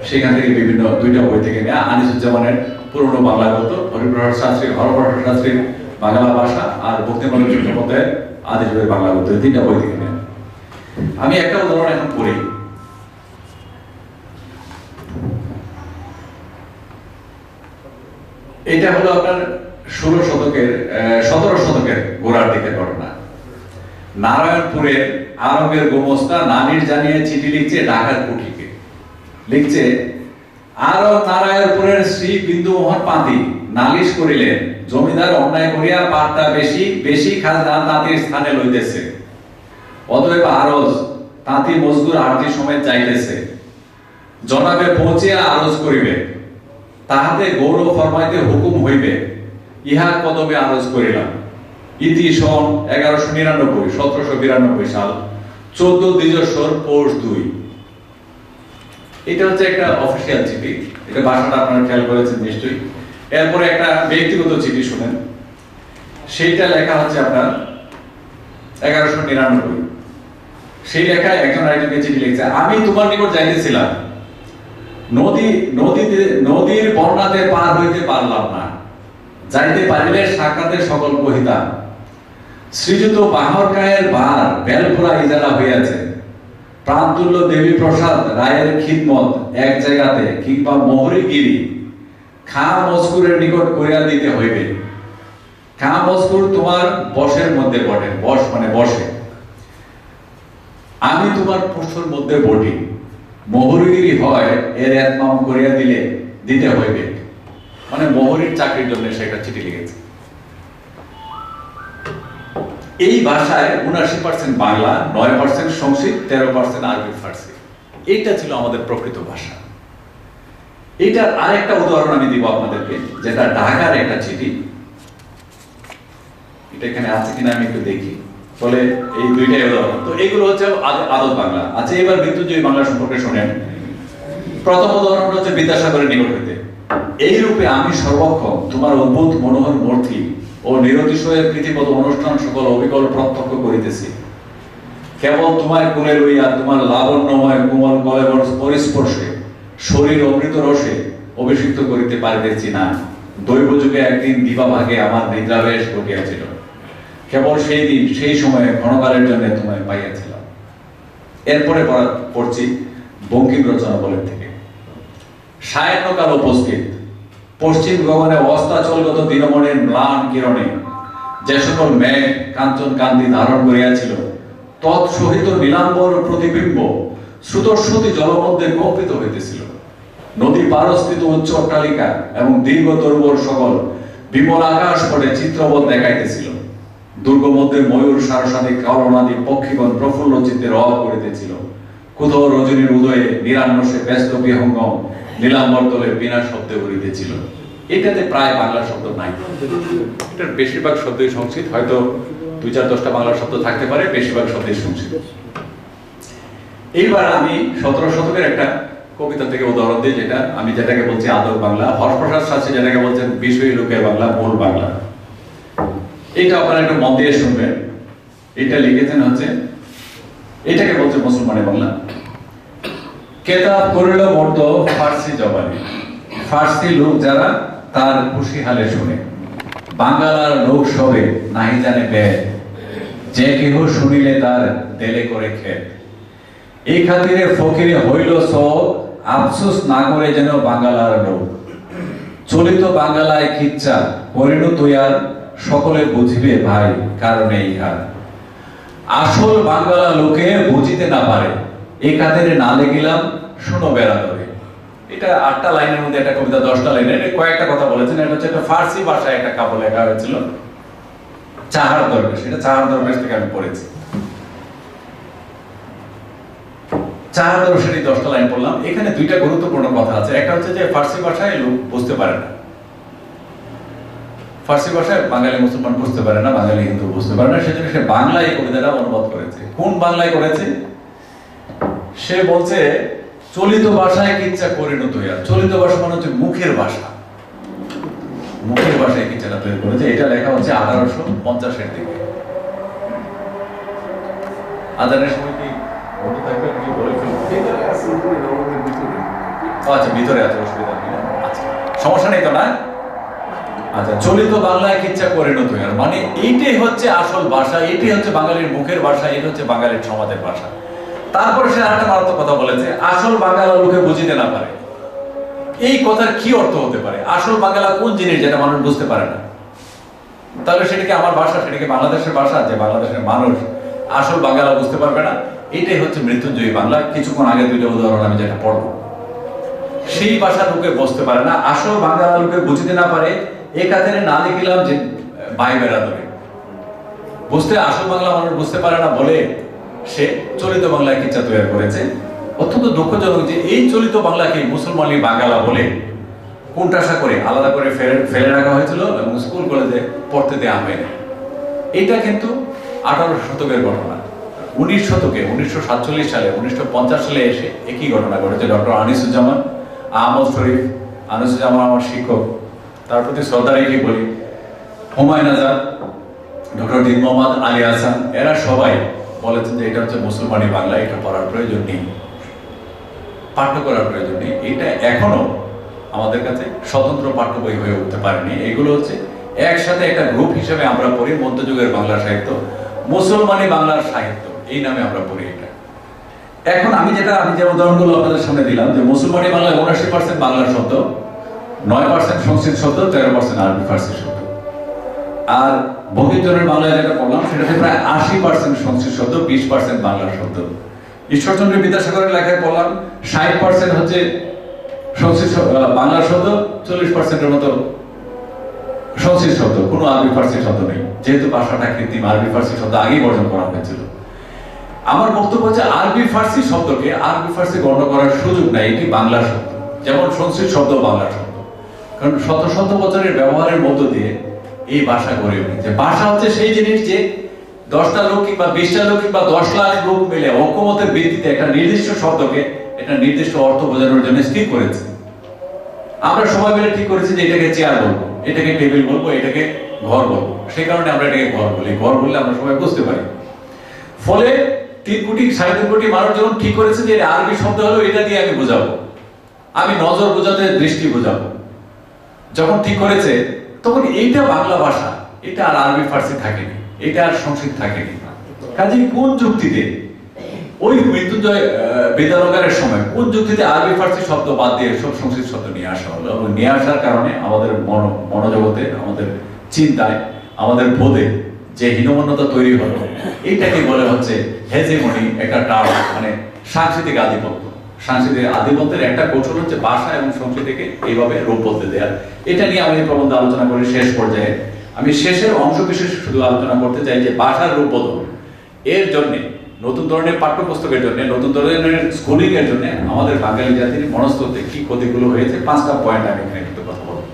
সেখান থেকে বিভিন্ন দুইটা বই থেকে নেওয়া। আনিসুজ্জামানের পুরনো বাংলা গদ্য, হরিপ্রসাদ শাস্ত্রী, হরপ্রসাদ শাস্ত্রীর বাংলা ভাষা আর ভক্তিমালয় চট্টোপাধ্যায়ের আদি যুগের বাংলা গদ্য, এই তিনটা বই থেকে নেন। আমি একটা উদাহরণ এখন পড়ি। এটা হলো আপনার 17 শতকের গোড়ার দিকের ঘটনা। নারায়ণপুরের আরবের গোমস্তা নানির জানিয়ে চিঠি লিখছে ঢাকার কুঠিকে। লিখছে, আরব নারায়ণপুরের শ্রী বিন্দুমোহন পাতি নালিশ করিলেন, জমিদার অন্যায় করিয়া পাটটা বেশি বেশি খাজনা তাঁতির স্থানে লইতেছে। অতএব আরজ তাঁতি মজদুর আরজি সমেত চাইতেছে, জনাবে পৌঁছিয়া আরজ করিবে, তাহাতে গৌরব ফরমাইতে হুকুম হইবে, ইহা কদমে আরজ করিলাম। ইতি সন 1199, 1792 সাল, 14 দ্বিজস্বর পৌষ 2। এটা হচ্ছে একটা অফিসিয়াল চিঠি, এটা ভাষাটা আপনারা খেয়াল করেছেন নিশ্চয়ই। এরপরে একটা ব্যক্তিগত চিঠি শুনেন, সেইটা লেখা হচ্ছে আপনার 1199। সেই লেখায় একজন আরেকজনকে চিঠি লিখছে, আমি তোমার নিকট যাইতেছিলাম, নদীর বন্যাতে পার হইতে পারলাম না, যাইতে পারিলে সাক্ষাতের সকল কহিতাম। শ্রীযুত বাহরকায়ের বার বেলঘোড়া ইজারা হইয়াছে, প্রাণতুল্য দেবী প্রসাদ রায়ের খিদমত এক জায়গাতে কিংবা মোহরিগিরি খাঁ মজকুরের নিকট করিয়া দিতে হইবে। খাঁ মজকুর তোমার বশের মধ্যে বটে, বশ মানে বসে, আমি তোমার পোষ্যর মধ্যে বটি, মোহরিগিরি হয় এর একমাম করিয়া দিতে হইবে। মানে মোহরির চাকরির জন্য সে একটা চিঠি লিখেছে। এই ভাষায় 79% বাংলা, 9% সংস্কৃত, 13% আরবি ফার্সি। এইটা ছিল আমাদের প্রকৃত ভাষা। এইটার আরেকটা উদাহরণ আমি দিব আপনাদেরকে, যেটা ঢাকার একটা চিঠি। এটা এখানে আছে কিনা আমি একটু দেখি। বলে এই দুইটাই উদাহরণ। তো এইগুলো হচ্ছে আদত বাংলা। আচ্ছা, এবার মৃত্যুঞ্জয়ী বাংলা সম্পর্কে শোনেন। প্রথম উদাহরণ হচ্ছে বিদ্যাসাগরের নিকট হইতে, এই রূপে আমি সর্বক্ষণ তোমার অদ্ভুত মনোহর মূর্তি ও নিরতিশয়ের প্রীতিপদ অনুষ্ঠান সকল অবিকল প্রত্যক্ষ করিতেছি। কেবল তোমায় কোলে লইয়া তোমার লাবণ্যময় কোমল কলেবর পরিস্পর্শে শরীর অমৃত রসে অভিষিক্ত করিতে পারিতেছি না। দৈব যুগে একদিন দিবাভাগে আমার নিদ্রাবেশ ঘটিয়াছিল, কেবল সেই দিন সেই সময়ে ক্ষণকালের জন্য তোমায় পাইয়াছিলাম। এরপরে পড়ছি বঙ্কিম রচনা বলের থেকে। সায়াহ্নকাল উপস্থিত, পশ্চিম গগনে অস্তাচলগত দিনমণির ম্লান কিরণে যে সকল মেঘ কাঞ্চন কান্তি ধারণ করিয়াছিল, তৎসহিত নীলাম্বর প্রতিবিম্ব শ্রুতশ্রুতি জলমধ্যে কম্পিত হইতেছিল। নদী পারস্থিত উচ্চ অট্টালিকা এবং দীর্ঘ দুর্বর সকল বিমল আকাশ পটে চিত্রবৎ দেখাইতেছিল। দুর্গ মধ্যে ময়ূর সারসাদি কারণাদি পক্ষীগণ প্রফুল্ল চিত্তে রব করিতেছিল। কোথাও রজনীর উদয়ে নিরান্নসে ব্যস্ত বিহঙ্গম নীলাম্বর তলে বিনা শব্দে উড়িতেছিল। এটাতে প্রায় বাংলা শব্দ নাই, এটার বেশিরভাগ শব্দই সংস্কৃত। হয়তো 2-4-10টা বাংলা শব্দ থাকতে পারে, বেশিরভাগ শব্দই সংস্কৃত। এইবার আমি 17 শতকের একটা কবিতা থেকে উদাহরণ দিই, যেটাকে বলছি আদর বাংলা। হরপ্রসাদ শাস্ত্রী যেটাকে বলছেন বিষয়ী লোকের বাংলা, মূল বাংলা। এটা আপনারা একটু মন দিয়ে শুনবেন। এটা লিখেছেন হচ্ছে, এটাকে বলছে মুসলমানের বাংলা। কেতাব করিল মর্দ ফার্সি জবানে, ফার্সি লোক যারা তার খুশি হালে শুনে, বাঙ্গালার লোক সবে নাহি জানে বেদ, যে কেহ শুনিলে তার দেলে করে খেত। এই খাতিরে ফকিরে হইল সব, আফসোস না করে যেন বাঙ্গালার লোক। চলিত বাঙ্গালায় খিচ্ছা পরিণত ইয়ার, সকলে বুঝিবে ভাই কারণে ইহার। আসল বাঙ্গালা লোকে বুঝিতে না পারে, এই খাতিরে না লেগিলাম শুনো বেড়া ধরে। এটা 8টা লাইনের মধ্যে একটা কবিতা, 10টা লাইনের কয়েকটা কথা বলেছেন। এটা হচ্ছে একটা ফার্সি ভাষায় একটা কাব্য লেখা হয়েছিল, চাহার দরবেশ। এটা চাহার দরবেশ থেকে আমি পড়েছি। চাহার দরবেশের এই 10টা লাইন পড়লাম। এখানে দুইটা গুরুত্বপূর্ণ কথা আছে। একটা হচ্ছে যে ফার্সি ভাষায় লোক বুঝতে পারে না, ফার্সি ভাষায় বাঙালি মুসলমান বুঝতে পারে না, বাঙালি হিন্দু বুঝতে পারে না। সেজন্য সে বাংলায় এই কবিতাটা অনুবাদ করেছে। কোন বাংলায় করেছে? সে বলছে চলিত ভাষায় কিচ্ছা পরিণত হইয়া। চলিত ভাষা মানে হচ্ছে মুখের ভাষা, মুখের ভাষায় কিচ্ছাটা তৈরি করেছে। এটা লেখা হচ্ছে 1850-এর দিকে। আজানের সময় কি বলতে থাকবে, কি বলে ফেলবো? আচ্ছা, ভিতরে আছে, অসুবিধা নেই। আচ্ছা, সমস্যা নেই তো না? আচ্ছা, চলিত বাংলায় কিচ্ছা পরিণত হয়, মানে এইটাই হচ্ছে আসল ভাষা, এটাই হচ্ছে বাঙালির মুখের ভাষা, এটা হচ্ছে বাঙালির সমাজের ভাষা। তারপরে সে আরেকটা মারাত্মক কথা বলেছে, আসল বাংলা লোকে বুঝিতে না পারে। এই কথার কি অর্থ হতে পারে? আসল বাংলা কোন জিনিস যেটা মানুষ বুঝতে পারে না? তাহলে সেটাকে আমার ভাষা, সেটাকে বাংলাদেশের ভাষা, যে বাংলাদেশের মানুষ আসল বাংলা বুঝতে পারবে না। এটাই হচ্ছে মৃত্যুঞ্জয়ী বাংলা। কিছুক্ষণ আগে দুইটা উদাহরণ আমি যেটা পড়বো, সেই ভাষা লোকে বুঝতে পারে না, আসল বাংলা লোকে বুঝতে না পারে। এই কাতারে না লিখিলাম যে ভাই বেড়াদরে বুঝতে, আসল বাংলা মানুষ বুঝতে পারে না বলে সে চলিত বাংলায় কিচ্ছা তৈরি করেছে। অত্যন্ত দুঃখজনক যে এই চলিত বাংলাকে মুসলমানি বাংলা বলে কোণঠাসা করে আলাদা করে ফেলে রাখা হয়েছিল এবং স্কুল কলেজে পড়তে দেওয়া হয়নি। এটা কিন্তু 18 শতকের ঘটনা। 19 শতকে 1947 সালে 1950 সালে এসে একই ঘটনা ঘটেছে। ডক্টর আনিসুজ্জামান, আহমদ শরীফ, আনিসুজ্জামান আমার শিক্ষক, তার প্রতি শ্রদ্ধা রেখে বলি, হুমায়ুন আজাদ, ডক্টর দিন মোহাম্মদ আলী হাসান, এরা সবাই বলেছেন যে এটা হচ্ছে মুসলমানি বাংলা, এটা পড়ার প্রয়োজন নেই, পাঠ্য করার প্রয়োজন নেই। এটা এখনো আমাদের কাছে স্বতন্ত্র পাঠ্য বই হয়ে উঠতে পারেনি। এগুলো হচ্ছে একসাথে একটা গ্রুপ হিসেবে আমরা পড়ি। মধ্যযুগের বাংলা সাহিত্য, মুসলমানি বাংলার সাহিত্য, এই নামে আমরা পড়ি এটা। এখন আমি যে উদাহরণগুলো আপনাদের সামনে দিলাম, যে মুসলমানি বাংলায় 79% বাংলা শব্দ, 9% সংস্কৃত শব্দ, 13% আরবি ফার্সি শব্দ। আর বঙ্কিমচন্দ্রের বাংলায় যেটা পড়লাম সেটাতে প্রায় 80% সংস্কৃত শব্দ, 20% বাংলা শব্দ। ঈশ্বরচন্দ্র বিদ্যাসাগরের লেখায় পড়লাম 60% হচ্ছে সংস্কৃত বাংলা শব্দ, 40%-এর মতো সংস্কৃত শব্দ, কোনো আরবি ফার্সি শব্দ নেই, যেহেতু ভাষাটা কৃত্রিম। আরবি ফার্সি শব্দ আগেই বর্জন করা হয়েছিল। আমার বক্তব্য হচ্ছে আরবি ফার্সি শব্দকে আরবি ফার্সি গণ্য করার সুযোগ নাই, এটি বাংলা শব্দ, যেমন সংস্কৃত শব্দ বাংলা শব্দ। কারণ শত শত বছরের ব্যবহারের মধ্য দিয়ে এই ভাষা গড়ে উঠেছে। ভাষা হচ্ছে সেই জিনিস যে 10টা লোক কিংবা 20টা লোক কিংবা 10 লাখ লোক মিলে ঐকমত্যের ভিত্তিতে একটা নির্দিষ্ট শব্দকে একটা নির্দিষ্ট অর্থ বোঝানোর জন্য স্থির করেছে। আমরা সবাই মিলে ঠিক করেছি যে এটাকে চেয়ার বলবো, এটাকে টেবিল বলবো, এটাকে ঘর বলবো। সেই কারণে আমরা এটাকে ঘর বলি। ঘর বললে আমরা সবাই বুঝতে পারি। ফলে 3 কোটি 3.5 কোটি মানুষ যখন ঠিক করেছে যে আরবি শব্দ হলো এটা দিয়ে আমি বোঝাবো, আমি নজর বোঝাতে দৃষ্টি বোঝাবো, যখন ঠিক করেছে তখন এইটা বাংলা ভাষা, এটা আর আরবি ফার্সি থাকেনি, এটা আর সংস্কৃত থাকেনি। কাজেই কোন যুক্তিতে ওই মৃত্যুঞ্জয় বিদ্যালয়ের সময় কোন যুক্তিতে আরবি ফার্সি শব্দ বাদ দিয়ে সব সংস্কৃত শব্দ নিয়ে আসা হলো? এবং নিয়ে আসার কারণে আমাদের মনোজগতে, আমাদের চিন্তায়, আমাদের বোধে যে হীনমন্যতা তৈরি হলো, এইটাকে বলে হচ্ছে হেজেমনি, একটা টার্ম, মানে সাংস্কৃতিক আধিপত্য। সাংস্কৃতিক আধিপত্যের একটা কৌশল হচ্ছে ভাষা এবং সংস্কৃতিকে এইভাবে রূপ বদলে দেওয়া। এটা নিয়ে আমি প্রবন্ধ আলোচনা করি শেষ পর্যায়ে। আমি শেষের অংশ বিশেষ শুধু আলোচনা করতে চাই যে ভাষার রূপ বদল, এর জন্য নতুন ধরনের পাঠ্যপুস্তকের জন্য, নতুন ধরনের স্কুলিং এর জন্য আমাদের বাঙালি জাতির মনস্তত্ত্বে কি ক্ষতিগুলো হয়েছে, 5টা পয়েন্ট আমি এখানে একটু কথা বলবো।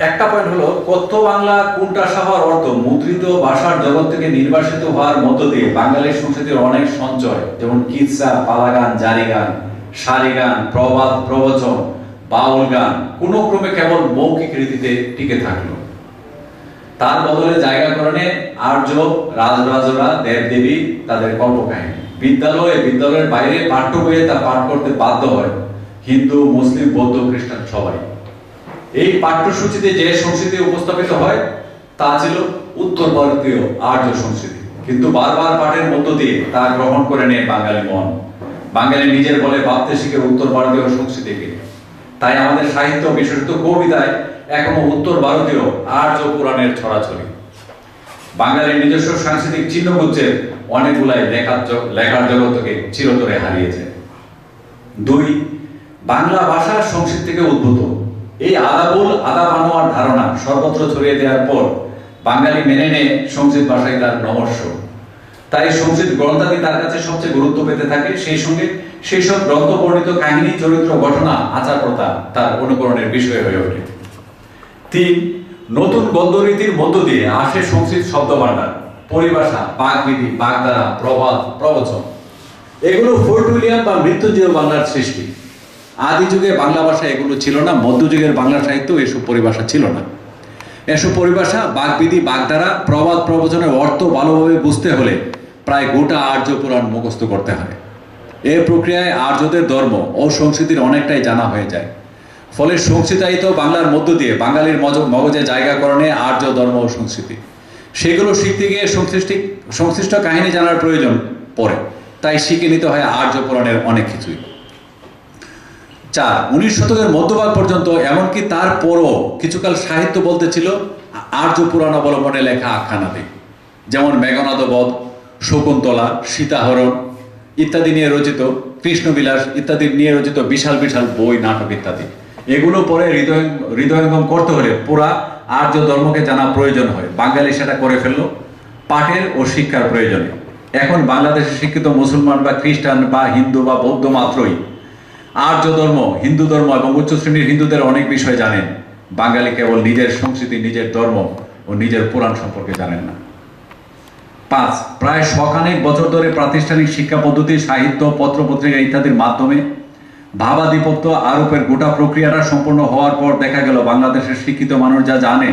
একটা পয়েন্ট হলো, কথ্য বাংলা কোণঠাসা হওয়ার অর্থ মুদ্রিত ভাষার জগৎ থেকে নির্বাসিত হওয়ার মধ্য দিয়ে বাঙালির সংস্কৃতির অনেক সঞ্চয়, যেমন কিচ্ছা, পালাগান, জারি গান, সারি গান, প্রবাদ, প্রবচন, বাউল গান কোনো ক্রমে কেবল মৌখিক রীতিতে টিকে থাকলো। তার বদলে জায়গা করণে আর্য রাজরাজরা, দেবদেবী, তাদের কল্পকাহিনী বিদ্যালয়ের বাইরে পাঠ্য বইয়ে তা পাঠ করতে বাধ্য হয় হিন্দু, মুসলিম, বৌদ্ধ, খ্রিস্টান সবাই। এই পাঠ্যসূচিতে যে সংস্কৃতি উপস্থাপিত হয় তা ছিল উত্তর ভারতীয় আর্য সংস্কৃতি, কিন্তু বারবার পাঠের মধ্য দিয়ে তা গ্রহণ করে নেয় বাঙালি মন। বাঙালি নিজের বলে ভাবতে শিখে উত্তর ভারতীয় সংস্কৃতিকে। তাই আমাদের সাহিত্য, বিশেষত কবিতায় এখনো উত্তর ভারতীয় আর্য পুরাণের ছড়াছড়ি। বাঙালির নিজস্ব সাংস্কৃতিক চিহ্নগুচ্ছের অনেকগুলাই লেখার জগৎকে চিরতরে হারিয়েছে। 2, বাংলা ভাষা সংস্কৃত থেকে উদ্ভূত। এই আদাবুল আদাব আনোয়ার ধারণা সর্বত্র ছড়িয়ে দেওয়ার পর বাঙালি মেনে নেয় সংস্কৃত ভাষায় তার নমস্য। তাই সংস্কৃত গ্রন্থাদি তার কাছে সবচেয়ে গুরুত্ব পেতে থাকে। সেই সঙ্গে সেই সব গ্রন্থ বর্ণিত কাহিনী, চরিত্র, ঘটনা, আচার প্রথা তার অনুকরণের বিষয় হয়ে ওঠে। 3, নতুন গদ্যরীতির মধ্য দিয়ে আসে সংস্কৃত শব্দভাণ্ডার, পরিভাষা, বাগবিধি, বাগধারা, প্রবাদ, প্রবচন। এগুলো ফোর্ট উইলিয়াম বা মৃত্যুঞ্জয় বাংলার সৃষ্টি। আদি যুগে বাংলা ভাষা এগুলো ছিল না, মধ্যযুগের বাংলা সাহিত্য এসব পরিভাষা ছিল না। এসব পরিভাষা, বাগবিধি, বাগধারা, প্রবাদ, প্রবচনের অর্থ ভালোভাবে বুঝতে হলে প্রায় গোটা আর্য পুরাণ মুখস্থ করতে হয়। এই প্রক্রিয়ায় আর্যদের ধর্ম ও সংস্কৃতির অনেকটাই জানা হয়ে যায়। ফলে সংস্কৃতায়িত বাংলার মধ্য দিয়ে বাঙালির মগজে জায়গাকরণে আর্য ধর্ম ও সংস্কৃতি, সেগুলো শিখতে গিয়ে সংশ্লিষ্ট কাহিনী জানার প্রয়োজন পড়ে, তাই শিখে নিতে হয় আর্য পুরাণের অনেক কিছুই। 4. 19 শতকের মধ্যভাগ পর্যন্ত, এমনকি তারপরও কিছুকাল সাহিত্য বলতে ছিল আর্য পুরাণ অবলম্বনে লেখা আখ্যানাদি, যেমন মেঘনাদ বধ, শকুন্তলা, সীতাহরণ ইত্যাদি নিয়ে রচিত, কৃষ্ণবিলাস ইত্যাদি নিয়ে রচিত বিশাল বিশাল বই, নাটক ইত্যাদি। এগুলো পরে হৃদয়ঙ্গম করতে হলে পুরা আর্য ধর্মকে জানা প্রয়োজন হয়। বাঙালি সেটা করে ফেলল পাঠের ও শিক্ষার প্রয়োজনে। এখন বাংলাদেশে শিক্ষিত মুসলমান বা খ্রিস্টান বা হিন্দু বা বৌদ্ধ মাত্রই আর্য ধর্ম, হিন্দু ধর্ম এবং উচ্চ শ্রেণীর হিন্দুদের অনেক বিষয় জানেন। বাঙালি কেবল নিজের সংস্কৃতি, নিজের ধর্ম ও নিজের পুরাণ সম্পর্কে জানেন না। 5. প্রায় শখানেক বছর ধরে প্রাতিষ্ঠানিক শিক্ষা পদ্ধতি, সাহিত্য, পত্রপত্রিকা ইত্যাদির মাধ্যমে ভাবাধিপত্য আরোপের গোটা প্রক্রিয়াটা সম্পূর্ণ হওয়ার পর দেখা গেল বাংলাদেশের শিক্ষিত মানুষ যা জানে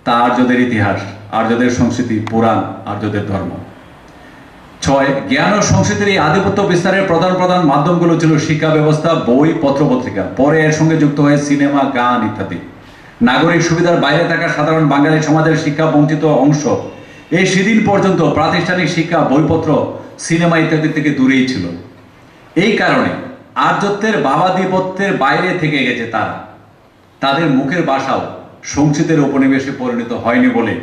তা আর্যদের ইতিহাস, আর্যদের সংস্কৃতি, পুরাণ, আর্যদের ধর্ম। 6. জ্ঞান ও সংস্কৃতির এই আধিপত্য বিস্তারের প্রধান মাধ্যমগুলো ছিল শিক্ষা ব্যবস্থা, বই, পত্রপত্রিকা। পরে এর সঙ্গে যুক্ত হয়ে সিনেমা, গান ইত্যাদি। নাগরিক সুবিধার বাইরে থাকা সাধারণ বাঙালি সমাজের শিক্ষা বঞ্চিত অংশ এই সেদিন পর্যন্ত প্রাতিষ্ঠানিক শিক্ষা, বইপত্র, সিনেমা ইত্যাদি থেকে দূরেই ছিল। এই কারণে আর্যত্বের ভাবাধিপত্যের বাইরে থেকে গেছে তারা। তাদের মুখের ভাষাও সংস্কৃতের উপনিবেশে পরিণত হয়নি বলে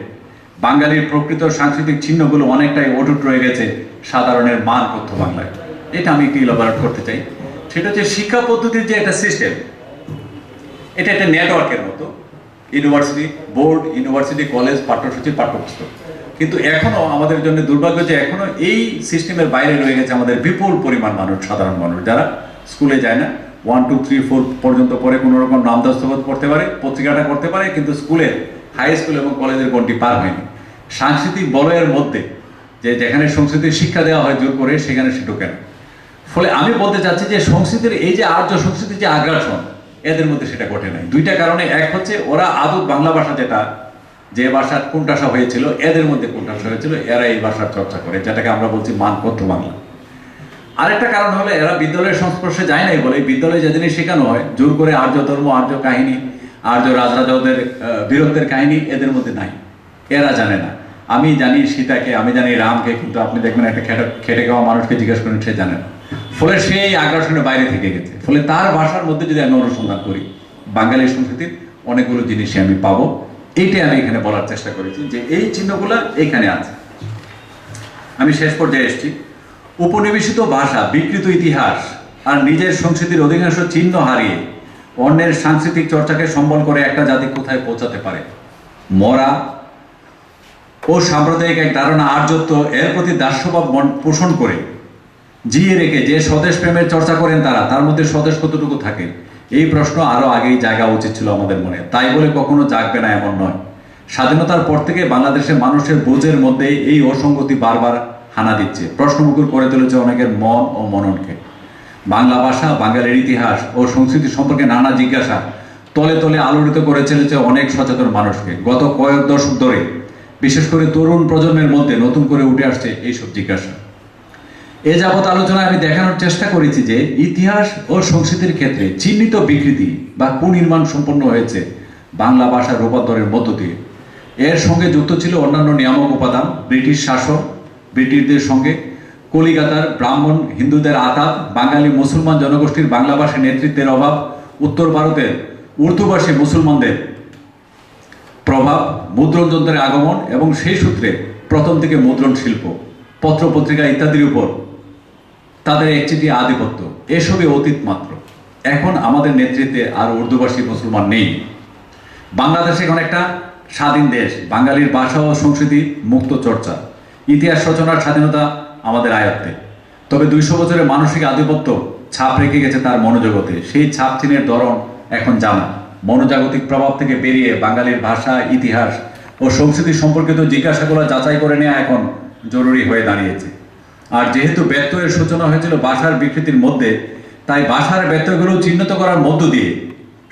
বাঙালির প্রকৃত সাংস্কৃতিক চিহ্নগুলো অনেকটাই অটুট রয়ে গেছে সাধারণের মান কথ্য বাংলায়। এটা আমি একটু ইলাবোরেট করতে চাই। সেটা হচ্ছে শিক্ষা পদ্ধতির যে একটা সিস্টেম, এটা একটা নেটওয়ার্কের মতো। ইউনিভার্সিটি, বোর্ড, ইউনিভার্সিটি, কলেজ, পাঠ্যসূচি, পাঠ্যপুস্তক। কিন্তু এখনো আমাদের জন্য দুর্ভাগ্য যে এখনো এই সিস্টেমের বাইরে রয়ে গেছে আমাদের বিপুল পরিমাণ মানুষ, সাধারণ মানুষ, যারা স্কুলে যায় না। 1, 2, 3, 4 পর্যন্ত পরে কোনো রকম নাম দস্তখত করতে পারে, পত্রিকাটা করতে পারে, কিন্তু স্কুলের, হাই স্কুল এবং কলেজের গণ্ডি পার হয়নি। সাংস্কৃতিক বলয়ের মধ্যে যে যেখানে সংস্কৃতির শিক্ষা দেওয়া হয় জোর করে, সেখানে সে ঢোকে না। ফলে আমি বলতে চাচ্ছি যে সংস্কৃতির এই যে আর্য সংস্কৃতির যে আগ্রাসন, এদের মধ্যে সেটা ঘটে নাই। দুইটা কারণে। এক হচ্ছে ওরা আদত বাংলা ভাষা, যেটা যে ভাষার কোণঠাসা হয়েছিল, এদের মধ্যে কোণঠাসা হয়েছিল, এরা এই ভাষার চর্চা করে, যেটাকে আমরা বলছি মান কথ্য বাংলা। আরেকটা কারণ হলো এরা বিদ্যালয়ের সংস্পর্শে যায় নাই বলে বিদ্যালয়ে যেদিনই শেখানো হয় জোর করে আর্য ধর্ম, আর্য কাহিনী, আর্য রাজরাজাদের বীরত্বের কাহিনী এদের মধ্যে নাই, এরা জানে না। আমি জানি সীতাকে, আমি জানি রামকে, কিন্তু আপনি দেখবেন একটা খেটে খাওয়া মানুষকে জিজ্ঞেস করেন, সে জানে না। ফলে সে এই আগ্রাসনের বাইরে থেকে গেছে। ফলে তার ভাষার মধ্যে যদি আমি অনুসন্ধান করি, বাঙালি সংস্কৃতির অনেকগুলো জিনিসই আমি পাবো। এইটাই আমি এখানে বলার চেষ্টা করেছি যে এই চিহ্নগুলো এখানে আছে। আমি শেষ পর্যায়ে এসেছি। উপনিবেশিত ভাষা, বিকৃত ইতিহাস আর নিজের সংস্কৃতির অধিকাংশ চিহ্ন হারিয়ে অন্যের সাংস্কৃতিক চর্চাকে সম্বল করে একটা জাতি কোথায় পৌঁছাতে পারে? মরা ও সাম্প্রদায়িক এক ধারণা আর্যত্ব, এর প্রতি দাস্যভাব পোষণ করে জিয়ে রেখে যে স্বদেশ প্রেমের চর্চা করেন তারা, তার মধ্যে স্বদেশ কতটুকু থাকে? এই প্রশ্ন আরো আগেই জায়গা উচিত ছিল আমাদের মনে। তাই বলে কখনো জাগবে না এমন নয়। স্বাধীনতার পর থেকে বাংলাদেশের মানুষের বোঝের মধ্যে এই অসঙ্গতি বারবার হানা দিচ্ছে, প্রশ্নমুখর করে তুলেছে অনেকের মন ও মননকে। বাংলা ভাষা, বাঙালির ইতিহাস ও সংস্কৃতি সম্পর্কে নানা জিজ্ঞাসা তলে তলে আলোড়িত করে চলেছে অনেক সচেতন মানুষকে। গত কয়েক দশক ধরে বিশেষ করে তরুণ প্রজন্মের মধ্যে নতুন করে উঠে আসছে এইসব জিজ্ঞাসা। এ যাবৎ আলোচনায় আমি দেখানোর চেষ্টা করেছি যে ইতিহাস ও সংস্কৃতির ক্ষেত্রে চিহ্নিত বিকৃতি বা কুনির্মাণ সম্পন্ন হয়েছে বাংলা ভাষার রূপান্তরের মধ্য দিয়ে। এর সঙ্গে যুক্ত ছিল অন্যান্য নিয়ামক উপাদান, ব্রিটিশ শাসন, ব্রিটিশদের সঙ্গে কলিকাতার ব্রাহ্মণ হিন্দুদের আঘাত, বাঙালি মুসলমান জনগোষ্ঠীর বাংলাভাষী নেতৃত্বের অভাব, উত্তর ভারতের উর্দুভাষী মুসলমানদের প্রভাব, মুদ্রণ যন্ত্রের আগমন এবং সেই সূত্রে প্রথম থেকে মুদ্রণ শিল্প, পত্রপত্রিকা ইত্যাদির উপর তাদের একচেটিয়া আধিপত্য, এসবই অতীত মাত্র। এখন আমাদের নেতৃত্বে আর উর্দুভাষী মুসলমান নেই। বাংলাদেশ এখন একটা স্বাধীন দেশ। বাঙালির ভাষা ও সংস্কৃতি মুক্ত চর্চা, ইতিহাস রচনার স্বাধীনতা আমাদের আয়ত্তে। তবে 200 বছরের মানসিক আধিপত্য ছাপ রেখে গেছে তার মনোজগতে। সেই ছাপ চিহ্নের ধরন এখন জানা। মনোজাগতিক প্রভাব থেকে বেরিয়ে বাঙালির ভাষা, ইতিহাস ও সংস্কৃতি সম্পর্কিত জিজ্ঞাসাগুলো যাচাই করে নেওয়া এখন জরুরি হয়ে দাঁড়িয়েছে। আর যেহেতু ব্যত্যয়ের সূচনা হয়েছিল ভাষার বিকৃতির মধ্যে, তাই ভাষার ব্যত্যয়গুলো চিহ্নিত করার মধ্য দিয়ে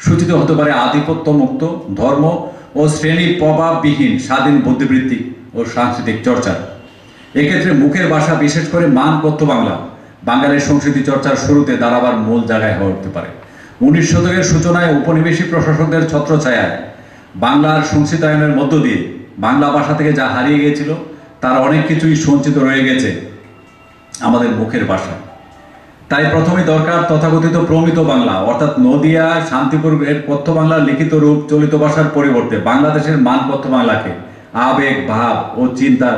সূচিত হতে পারে আধিপত্য মুক্ত, ধর্ম ও শ্রেণী প্রভাববিহীন স্বাধীন বুদ্ধিবৃত্তিক ও সাংস্কৃতিক চর্চা। এক্ষেত্রে মুখের ভাষা, বিশেষ করে মান কথ্য বাংলা, বাঙালির সংস্কৃতি চর্চার শুরুতে দাঁড়াবার মূল জায়গায় হয়ে উঠতে পারে। 19 শতকের সূচনায় উপনিবেশিক প্রশাসকদের ছত্রছায়ায় বাংলার সংস্কৃতায়নের মধ্য দিয়ে বাংলা ভাষা থেকে যা হারিয়ে গিয়েছিল তার অনেক কিছুই সঞ্চিত রয়ে গেছে আমাদের মুখের ভাষায়। তাই প্রথমে দরকার তথাকথিত প্রমিত বাংলা, অর্থাৎ নদিয়া শান্তিপুর এর কথ্য বাংলার লিখিত রূপ চলিত ভাষার পরিবর্তে বাংলাদেশের মান কথ্য বাংলাকে আবেগ, ভাব ও চিন্তার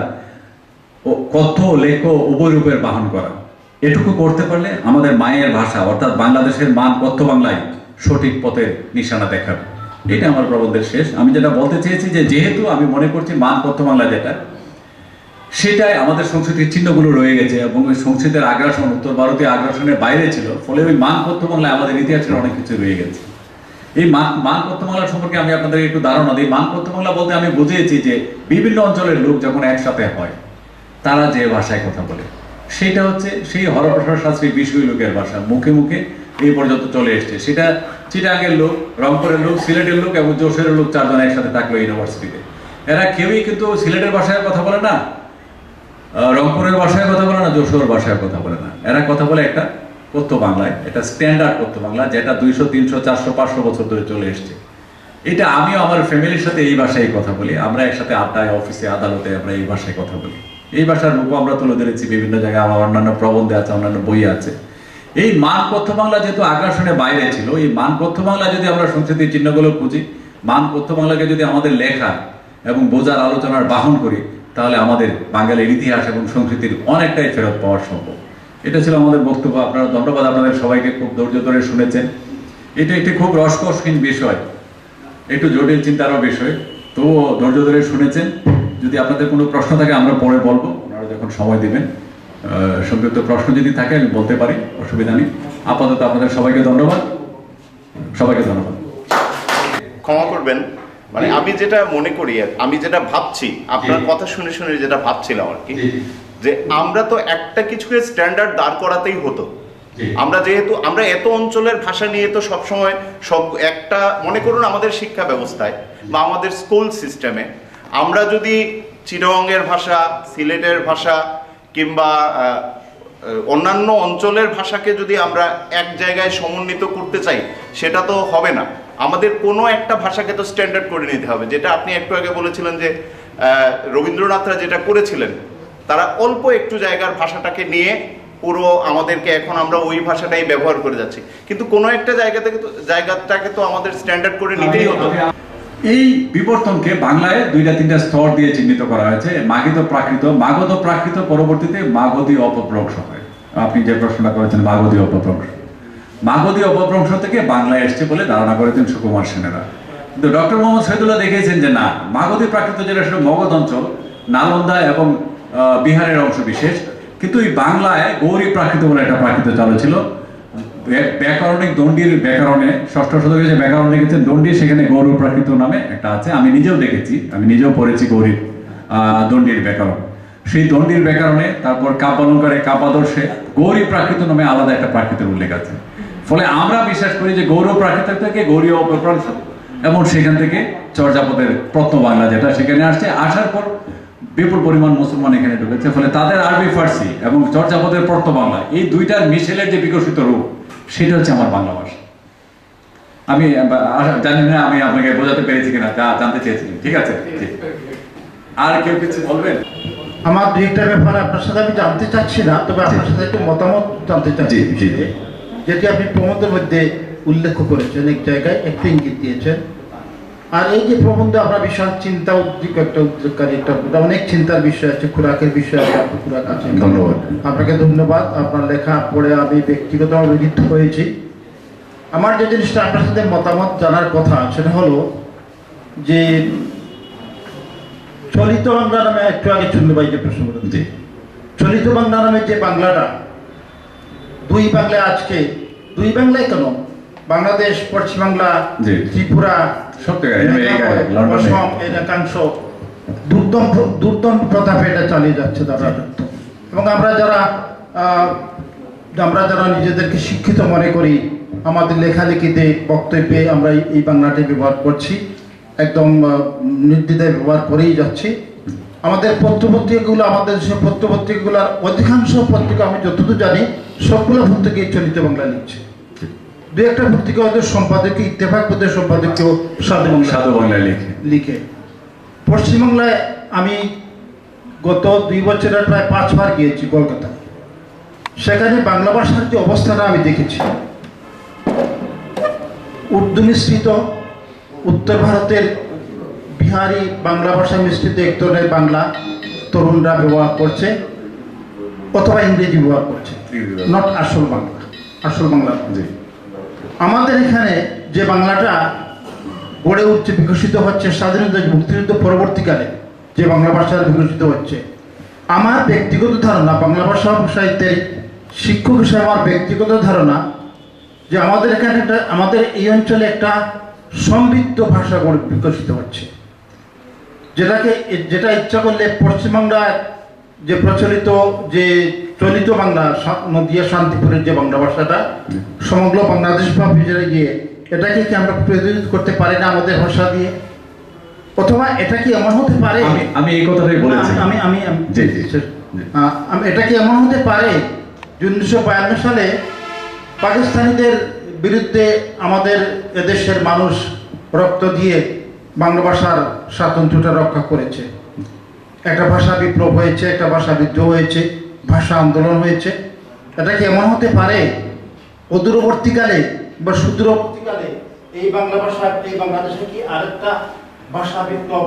ও কথ্য লেখ উভয় রূপের বাহন করা। এটুকু করতে পারলে আমাদের মায়ের ভাষা অর্থাৎ বাংলাদেশের মান কথ্য বাংলায় সঠিক পথের নিশানা দেখাবে। এটা আমার প্রবন্ধের শেষ। আমি যেটা বলতে চেয়েছি যে যেহেতু আমি মনে করছি মান কথ্য বাংলা যেটা, সেটাই আমাদের সংস্কৃতির চিহ্নগুলো রয়ে গেছে এবং ওই সংস্কৃতের আগ্রাসন উত্তর ভারতীয় আগ্রাসনের বাইরে ছিল, ফলে ওই মান কথ্য বাংলায় আমাদের ইতিহাসের অনেক কিছু রয়ে গেছে। এই মান কথ্য বাংলা সম্পর্কে আমি আপনাদের একটু ধারণা দিই। মান কথ্য বাংলা বলতে আমি বুঝিয়েছি যে বিভিন্ন অঞ্চলের লোক যখন একসাথে হয় তারা যে ভাষায় কথা বলে সেটা হচ্ছে সেই হরপ্রসাদ শাস্ত্রী বিষয় লোকের ভাষা, মুখে মুখে এই পর্যন্ত চলে এসছে। সেটা চিটাগাংয়ের লোক, রংপুরের লোক, সিলেটের লোক এবং যশোরের লোক, চারজন একসাথে থাকলো ইউনিভার্সিটিতে। এরা কেউই কিন্তু সিলেটের ভাষায় কথা বলে না, রংপুরের ভাষায় কথা বলে না, যশোর ভাষায় কথা বলে না। এরা কথা বলে একটা কথ্য বাংলায়, এটা স্ট্যান্ডার্ড কথ্য বাংলা যেটা 200, 300, 400, 500 বছর ধরে চলে এসছে। এটা আমিও আমার ফ্যামিলির সাথে এই ভাষায় কথা বলি, আমরা একসাথে আড্ডায়, অফিসে, আদালতে আমরা এই ভাষায় কথা বলি। এই ভাষার রূপ আমরা তুলে ধরেছি বিভিন্ন জায়গায়, আমার অন্যান্য প্রবন্ধে আছে, অন্যান্য বই আছে। এই মান কথ্য বাংলা যেহেতু আগ্রাসনের বাইরে ছিল, এই মান কথ্য বাংলা যদি আমরা সংস্কৃতির চিহ্নগুলো খুঁজি, মান কথ্য বাংলাকে যদি আমাদের লেখা এবং বোঝার আলোচনার বাহন করি, তাহলে আমাদের বাঙালির ইতিহাস এবং সংস্কৃতির অনেকটাই ফেরত পাওয়া সম্ভব। এটা ছিল আমাদের বক্তব্য। আপনারা ধন্যবাদ, আপনাদের সবাইকে খুব ধৈর্য ধরে শুনেছেন। এটা একটি খুব রসকসহীন বিষয়, একটু জটিল চিন্তারও বিষয়, তো ধৈর্য ধরে শুনেছেন। যদি আপনাদের কোনো প্রশ্ন থাকে আমরা পরে বলবো, আপনারা যখন সময় দেবেন। সংক্ষিপ্ত প্রশ্ন যদি থাকে আমি বলতে পারি, অসুবিধা নেই। আপাতত আপনাদের সবাইকে ধন্যবাদ, সবাইকে ধন্যবাদ। ক্ষমা করবেন, মানে আমি যেটা মনে করি, আমি যেটা ভাবছি, আপনার কথা শুনে শুনে যেটা ভাবছিলাম আর কি, যে আমরা তো একটা কিছুকে স্ট্যান্ডার্ড দাঁড় করাতেই হতো। আমরা যেহেতু আমরা এত অঞ্চলের ভাষা নিয়ে তো সবসময় সব একটা মনে করুন আমাদের শিক্ষা ব্যবস্থায় বা আমাদের স্কুল সিস্টেমে আমরা যদি চিটাগংয়ের ভাষা, সিলেটের ভাষা কিংবা অন্যান্য অঞ্চলের ভাষাকে যদি আমরা এক জায়গায় সমন্বিত করতে চাই, সেটা তো হবে না। আমাদের কোনো একটা ভাষাকে তো স্ট্যান্ডার্ড করে নিতে হবে। যেটা আপনি একটু আগে বলেছিলেন যে রবীন্দ্রনাথরা যেটা করেছিলেন, তারা অল্প একটু জায়গার ভাষাটাকে নিয়ে পুরো আমাদেরকে এখন আমরা ওই ভাষাটাই ব্যবহার করে যাচ্ছি, কিন্তু কোনো একটা জায়গাটাকে তো আমাদের স্ট্যান্ডার্ড করে নিতেই হতো। এই বিবর্তনকে বাংলায় 2-3টা স্তর দিয়ে চিহ্নিত করা হয়েছে। মাগধ প্রাকৃত, মাগধ প্রাকৃত, পরবর্তীতে মাগধী অপভ্রংশ হয়। আপনি যে প্রশ্নটা করেছেন মাগধী অপভ্রংশ, মাগধী অপভ্রংশ থেকে বাংলায় এসছে বলে ধারণা করেছেন সুকুমার সেনেরা। কিন্তু ডক্টর মোহাম্মদ শহীদুল্লাহ দেখিয়েছেন যে না, মাগধী প্রাকৃত যেটা সেটা মগধ অঞ্চল, নালন্দা এবং বিহারের অংশ বিশেষ। কিন্তু এই বাংলায় গৌরী প্রাকৃত বলে একটা প্রাকৃত চালু ছিল। ব্যাকরণিক দণ্ডির ব্যাকরণে 6ষ্ঠ শতকে যে ব্যাকরণ লিখেছেন দণ্ডী, সেখানে গৌরী প্রাকৃত নামে একটা আছে। আমি নিজেও দেখেছি, আমি নিজেও পড়েছি গৌরী দণ্ডির ব্যাকরণ। সেই দণ্ডির ব্যাকরণে, তারপর কাব্যালঙ্কারে, কাব্যাদর্শে গৌরী প্রাকৃত নামে আলাদা একটা প্রাকৃতের উল্লেখ আছে। ফলে আমরা বিশ্বাস করি যে গৌরব প্রাকৃত থেকে গৌরী অপভ্রংশ, এবং সেখান থেকে চর্যাপদের প্রত্ন বাংলা যেটা সেখানে আসছে। আসার পর বিপুল পরিমাণ মুসলমান এখানে ঢুকেছে, ফলে তাদের আরবি ফার্সি এবং চর্যাপদের প্রত্ন বাংলা, এই দুইটার মিশেলের যে বিকশিত রূপ, সেটা হচ্ছে আমার বাংলা ভাষা। আমি জানি না আমি আপনাকে বোঝাতে পেরেছি কিনা, তা জানতে চেয়েছিলেন। ঠিক আছে, আর কেউ কিছু বলবেন? আমার দুই একটা ব্যাপারে আপনার সাথে আমি জানতে চাচ্ছি না, তবে আপনার সাথে একটু মতামত জানতে চাচ্ছি। যেটি আপনি প্রবন্ধের মধ্যে উল্লেখ করেছেন, এক জায়গায় একটি ইঙ্গিত দিয়েছেন। আর এই যে প্রবন্ধে আপনার বিশাল চিন্তা উদ্যোগকারী একটা অনেক চিন্তার বিষয় আছে, খোরাকের বিষয় আছে, আপনার খোরাক আছে। ধন্যবাদ আপনাকে, ধন্যবাদ। আপনার লেখা পড়ে আমি ব্যক্তিগতভাবে বিদ্ধ হয়েছি। আমার যে জিনিসটা আপনার সাথে মতামত জানার কথা, সেটা হলো যে চলিত বাংলা নামে একটু আগে চন্দ্রবাই যে প্রশ্ন করেছে, চলিত বাংলা নামে যে বাংলাটা, দুই বাংলায় আজকে, দুই বাংলায় কেন, বাংলাদেশ, পশ্চিমবাংলা, ত্রিপুরা, একাংশ দুর্দম প্রতাপে এটা চালিয়ে যাচ্ছে তারা। এবং আমরা যারা নিজেদেরকে শিক্ষিত মনে করি, আমাদের লেখালেখিতে, বক্তব্যে আমরা এই বাংলাটি ব্যবহার করছি, একদম নির্দ্বিধায় ব্যবহার করেই যাচ্ছি। আমাদের পত্রপত্রিকাগুলো, আমাদের দেশের পত্রপত্রিকাগুলোর অধিকাংশ পত্রিকা আমি যতদূর জানি সবগুলো ভর্তুকি চলিত বাংলা লিখছে। দু একটা ভর্তুকি হয়তো সম্পাদকীয় ইত্তেফাক পদের সম্পাদকীয় সাধু বাংলায় লিখে লিখে। পশ্চিমবাংলায় আমি গত 2 বছরে প্রায় 5 বার গিয়েছি কলকাতায়। সেখানে বাংলা ভাষার যে অবস্থাটা আমি দেখেছি, উর্দু মিশ্রিত উত্তর ভারতের বিহারি বাংলা ভাষা মিশ্রিত এক ধরনের বাংলা তরুণরা ব্যবহার করছে অথবা ইংরেজি ব্যবহার করছে, নট আসল বাংলা। আসল বাংলা আমাদের এখানে যে বাংলাটা গড়ে উঠছে, বিকশিত হচ্ছে স্বাধীনতা মুক্তিযুদ্ধ পরবর্তীকালে যে বাংলা ভাষা বিকশিত হচ্ছে, আমার ব্যক্তিগত ধারণা, বাংলা ভাষা সাহিত্যের শিক্ষক হিসেবে আমার ব্যক্তিগত ধারণা যে আমাদের এখানে আমাদের এই অঞ্চলে একটা সমৃদ্ধ ভাষা বিকশিত হচ্ছে, যেটা ইচ্ছা করলে পশ্চিমবাংলায় যে প্রচলিত যে চলিত বাংলা, নদিয়া শান্তিপুরের যে বাংলা ভাষাটা সমগ্র বাংলাদেশ ব্যাপী গিয়ে এটাকে কি আমরা প্রতিনিধিত্ব করতে পারি না আমাদের ভাষা দিয়ে? অথবা এটা কি এমন হতে পারে, আমি এই কথাটাই বলেছি, এটা কি এমন হতে পারে যে 1952 সালে পাকিস্তানিদের বিরুদ্ধে আমাদের এদেশের মানুষ রক্ত দিয়ে বাংলা ভাষার স্বাতন্ত্র্যটা রক্ষা করেছে, একটা ভাষা বিপ্লব হয়েছে, একটা ভাষা বিদ্রোহ হয়েছে, ভাষা আন্দোলন হয়েছে, এটা কি এমন হতে পারে অদূরবর্তীকালে বা সুদূরবর্তীকালে এই বাংলা ভাষা, এই বাংলাদেশে কি আরেকটা ভাষা বিপ্লব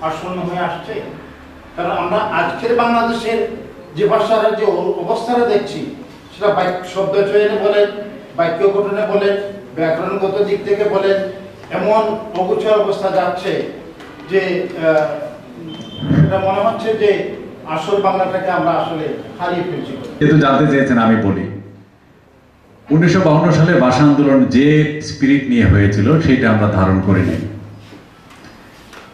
আসন্ন হয়ে আসছে? কারণ আমরা আজকের বাংলাদেশের যে ভাষার যে অবস্থাটা দেখছি, সেটা শব্দ চয়নে বলেন, বাক্য গঠনে বলেন, ব্যাকরণগত দিক থেকে বলেন, এমন অগোচর অবস্থা যাচ্ছে যে এটা মনে হচ্ছে যে আসল বাংলাটাকে আমরা আসলে হারিয়ে ফেলছি। যেহেতু জানতে চেয়েছেন আমি বলি, 1952 সালে ভাষা আন্দোলন যে স্পিরিট নিয়ে হয়েছিল সেটা আমরা ধারণ করে নিই।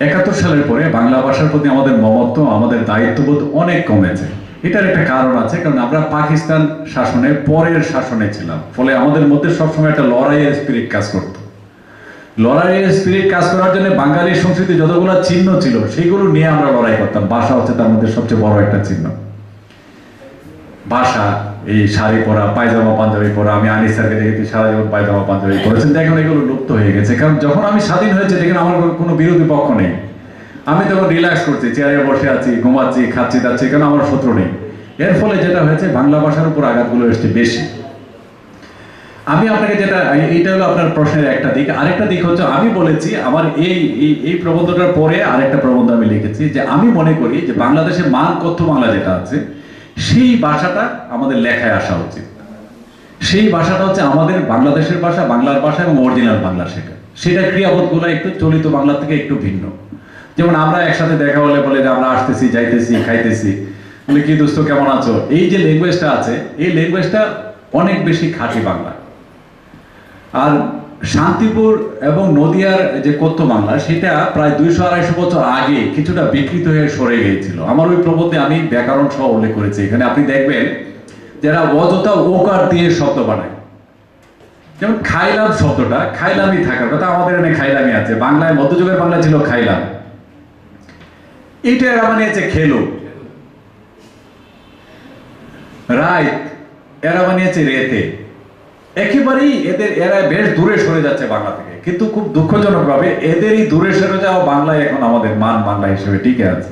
71 সালের পরে বাংলা ভাষার প্রতি আমাদের মমত্ব, আমাদের দায়িত্ববোধ অনেক কমেছে। এটার একটা কারণ আছে, কারণ আমরা পাকিস্তান শাসনের পরের শাসনে ছিলাম, ফলে আমাদের মধ্যে সবসময় একটা লড়াইয়ের স্পিরিট কাজ করত। লড়াইয়ের স্পিরিট কাজ করার জন্য বাঙালি সংস্কৃতি যতগুলো চিহ্ন ছিল সেগুলো নিয়ে আমরা লড়াই করতাম। ভাষা হচ্ছে তার মধ্যে সবচেয়ে বড় একটা চিহ্ন। ভাষা, এই শাড়ি পরা, পায়জামা পাঞ্জাবি পরা, আমি আনিস স্যারকে দেখেছি সারা জীবন পায়জামা পাঞ্জাবি পরেছেন, এখন এগুলো লুপ্ত হয়ে গেছে। কারণ যখন আমি স্বাধীন হয়েছে দেখেন আমার কোনো বিরোধী পক্ষ নেই, আমি তখন রিল্যাক্স করছি, চেয়ারে বসে আছি, ঘুমাচ্ছি, খাচ্ছি, যাচ্ছি, কেন আমার শত্রু নেই। এর ফলে যেটা হয়েছে বাংলা ভাষার উপর আঘাতগুলো এসছে বেশি। আমি আপনাকে যেটা, এইটা হলো আপনার প্রশ্নের একটা দিক। আরেকটা দিক হচ্ছে আমি বলেছি আমার এই প্রবন্ধটার পরে আরেকটা প্রবন্ধ আমি লিখেছি যে আমি মনে করি যে বাংলাদেশের মান কথ্য বাংলা যেটা আছে সেই ভাষাটা আমাদের লেখায় আসা উচিত। সেই ভাষাটা হচ্ছে আমাদের বাংলাদেশের ভাষা, বাংলার ভাষা এবং অরিজিনাল বাংলা, সেটা ক্রিয়াবোধগুলো একটু চলিত বাংলা থেকে একটু ভিন্ন। যেমন আমরা একসাথে দেখা হলে বলে যে আমরা আসতেছি, যাইতেছি, খাইতেছি, বলে কি দোস্ত কেমন আছো, এই যে ল্যাঙ্গুয়েজটা আছে এই ল্যাঙ্গুয়েজটা অনেক বেশি খাঁটি বাংলা। আর শান্তিপুর এবং নদিয়ার যে কথ্য বাংলা সেটা প্রায় 200-250 বছর আগে কিছুটা বিকৃত হয়ে সরে গিয়েছিল। আমার ওই প্রবন্ধে আমি ব্যাকরণ সহ উল্লেখ করেছি। এখানে আপনি দেখবেন যারা অযথা ওকার দিয়ে শব্দ বানায়, যেমন খাইলাম শব্দটা খাইলামই থাকার কথা, আমাদের এখানে খাইলামই আছে। বাংলায় মধ্যযুগের বাংলা ছিল খাইলাম, এইটা এরা বানিয়েছে খেলো। রাইত এরা বানিয়েছে রেতে। একেবারেই এরা বেশ দূরে সরে যাচ্ছে বাংলা থেকে, কিন্তু খুব দুঃখজনক ভাবে এদেরই দূরে সরে যাওয়া বাংলায় এখন আমাদের মান বাংলা হিসেবে টিকে আছে।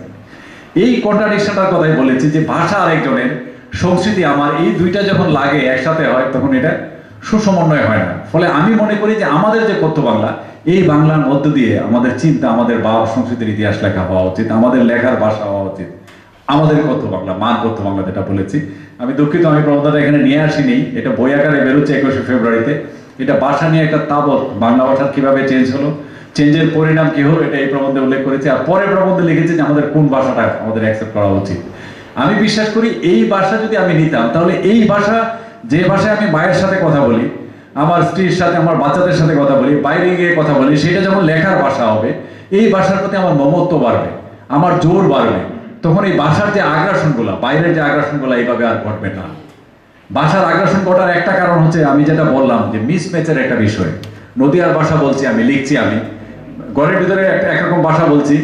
এই কন্ট্রাডিকশনটার কথাই বলেছি যে ভাষা আরেকজনের, সংস্কৃতি আমার, এই দুইটা যখন লাগে একসাথে হয় তখন এটা সুসমন্বয় হয় না। ফলে আমি মনে করি যে আমাদের যে কথ্য বাংলা, এই বাংলার মধ্য দিয়ে আমাদের চিন্তা, আমাদের বাবার সংস্কৃতির ইতিহাস লেখা হওয়া উচিত, আমাদের লেখার ভাষা হওয়া উচিত, আমাদের কথ্য বাংলা, মান কথ্য বাংলা যেটা বলেছি। আমি দুঃখিত আমি প্রবন্ধটা এখানে নিয়ে আসিনি, এটা বই আকারে বেরোচ্ছে 21শে ফেব্রুয়ারিতে। এটা ভাষা নিয়ে একটা তাবৎ, বাংলা ভাষার কিভাবে চেঞ্জ হলো, চেঞ্জের পরিণাম কি হলো, এটা এই প্রবন্ধে উল্লেখ করেছি। আর পরে প্রবন্ধে লিখেছি যে আমাদের কোন ভাষাটা আমাদের অ্যাকসেপ্ট করা উচিত। আমি বিশ্বাস করি এই ভাষা যদি আমি নিতাম তাহলে এই ভাষা, যে ভাষায় আমি মায়ের সাথে কথা বলি, আমার স্ত্রীর সাথে, আমার বাচ্চাদের সাথে কথা বলি, বাইরে গিয়ে কথা বলি, সেটা যখন লেখার ভাষা হবে, এই ভাষার প্রতি আমার মমত্ব বাড়বে, আমার জোর বাড়বে। তখন এই ভাষার যে আগ্রাসনগুলো, বাইরের যে আগ্রাসনগুলো এইভাবে আর ঘটবে না। ভাষার আগ্রাসন ঘটার একটা কারণ হচ্ছে আমি যেটা বললাম যে মিসম্যাচের একটা বিষয়। নদিয়ার ভাষা বলছি আমি, লিখছি আমি, ঘরের ভিতরে একরকম ভাষা বলছি,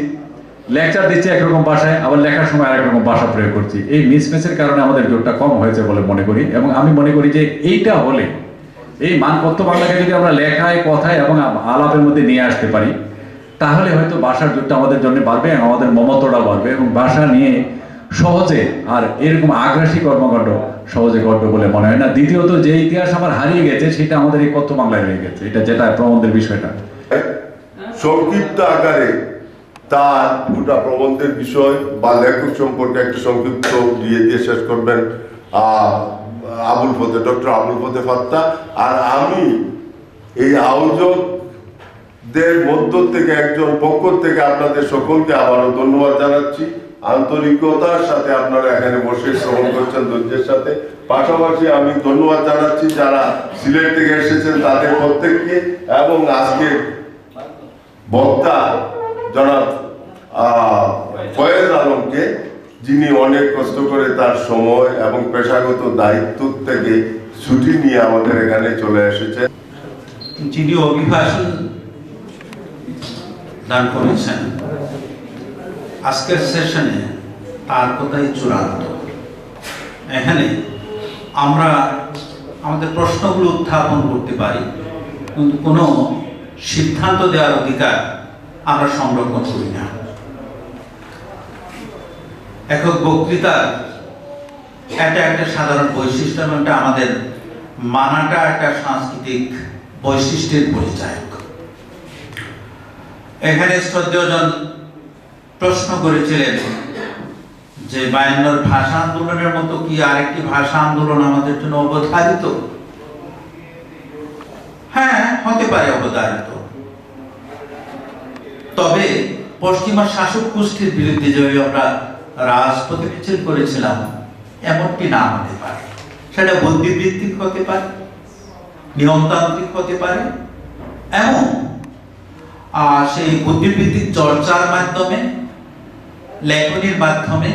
লেকচার দিচ্ছে একরকম ভাষায়, আবার লেখার সময় আরেক রকম ভাষা প্রয়োগ করছি। এই মিসম্যাচের কারণে আমাদের জোরটা কম হয়েছে বলে মনে করি। এবং আমি মনে করি যে এইটা হলে, এই মানপত্র বাংলাকে যদি আমরা লেখায়, কথায় এবং আলাপের মধ্যে নিয়ে আসতে পারি, তাহলে হয়তো ভাষার জোরটা আমাদের জন্য বাড়বে এবং আমাদের মমত্বটা বাড়বে, এবং ভাষা নিয়ে সহজে আর এরকম আগ্রাসী কর্মকাণ্ড সহজে ঘটবে বলে মনে হয় না। দ্বিতীয়ত, যে ইতিহাস আমার হারিয়ে গেছে সেটা আমাদের এই কথ্য বাংলায় রয়ে গেছে, এটা যেটা প্রবন্ধের বিষয়টা। সংক্ষিপ্ত আকারে তার গোটা প্রবন্ধের বিষয় বা লেখক সম্পর্কে একটা সংক্ষিপ্ত দিয়ে শেষ করবেন ডক্টর আবুল ফতেহ ফাত্তা। আর আমি এই আয়োজকদের মধ্য থেকে, একজন পক্ষ থেকে আপনাদের সকলকে আবারও ধন্যবাদ জানাচ্ছি। আন্তরিকতার সাথে আপনারা এখানে বসে শ্রবণ করছেন ধৈর্যের সাথে। পাশাপাশি আমি ধন্যবাদ জানাচ্ছি যারা সিলেট থেকে এসেছেন তাদের প্রত্যেককে, এবং আজকে বক্তা জনাব ফয়েজ আলমকে, যিনি অনেক কষ্ট করে তার সময় এবং পেশাগত দায়িত্ব থেকে ছুটি নিয়ে আমাদের এখানে চলে এসেছে। যিনি অভিভাষণ দান করেছেন আজকের সেশনে, তার কথাই চূড়ান্ত। এখানে আমরা আমাদের প্রশ্নগুলো উত্থাপন করতে পারি, কিন্তু কোনো সিদ্ধান্ত দেওয়ার অধিকার আমরা সংরক্ষণ করি না। একক বক্তৃতার এটা একটা সাধারণ বৈশিষ্ট্য, এবং এটা আমাদের মানাটা একটা সাংস্কৃতিক বৈশিষ্ট্যের পরিচায়ক। এখানে শ্রদ্ধেয়জন প্রশ্ন করেছিলেন যে 52 ভাষা আন্দোলনের মতো কি আরেকটি ভাষা আন্দোলন আমাদের জন্য অবধারিত? হ্যাঁ, হতে পারে অবধারিত, তবে পশ্চিমা শাসক গোষ্ঠীর বিরুদ্ধে যেভাবে আমরা রাজপথে মিছিল করেছিলাম, এমনটি না হতে পারে। সেটা বুদ্ধিবৃত্তিক হতে পারে, নিয়মতান্ত্রিক হতে পারে, এবং সেই বুদ্ধিবৃত্তিক চর্চার মাধ্যমে, লেখনীর মাধ্যমে,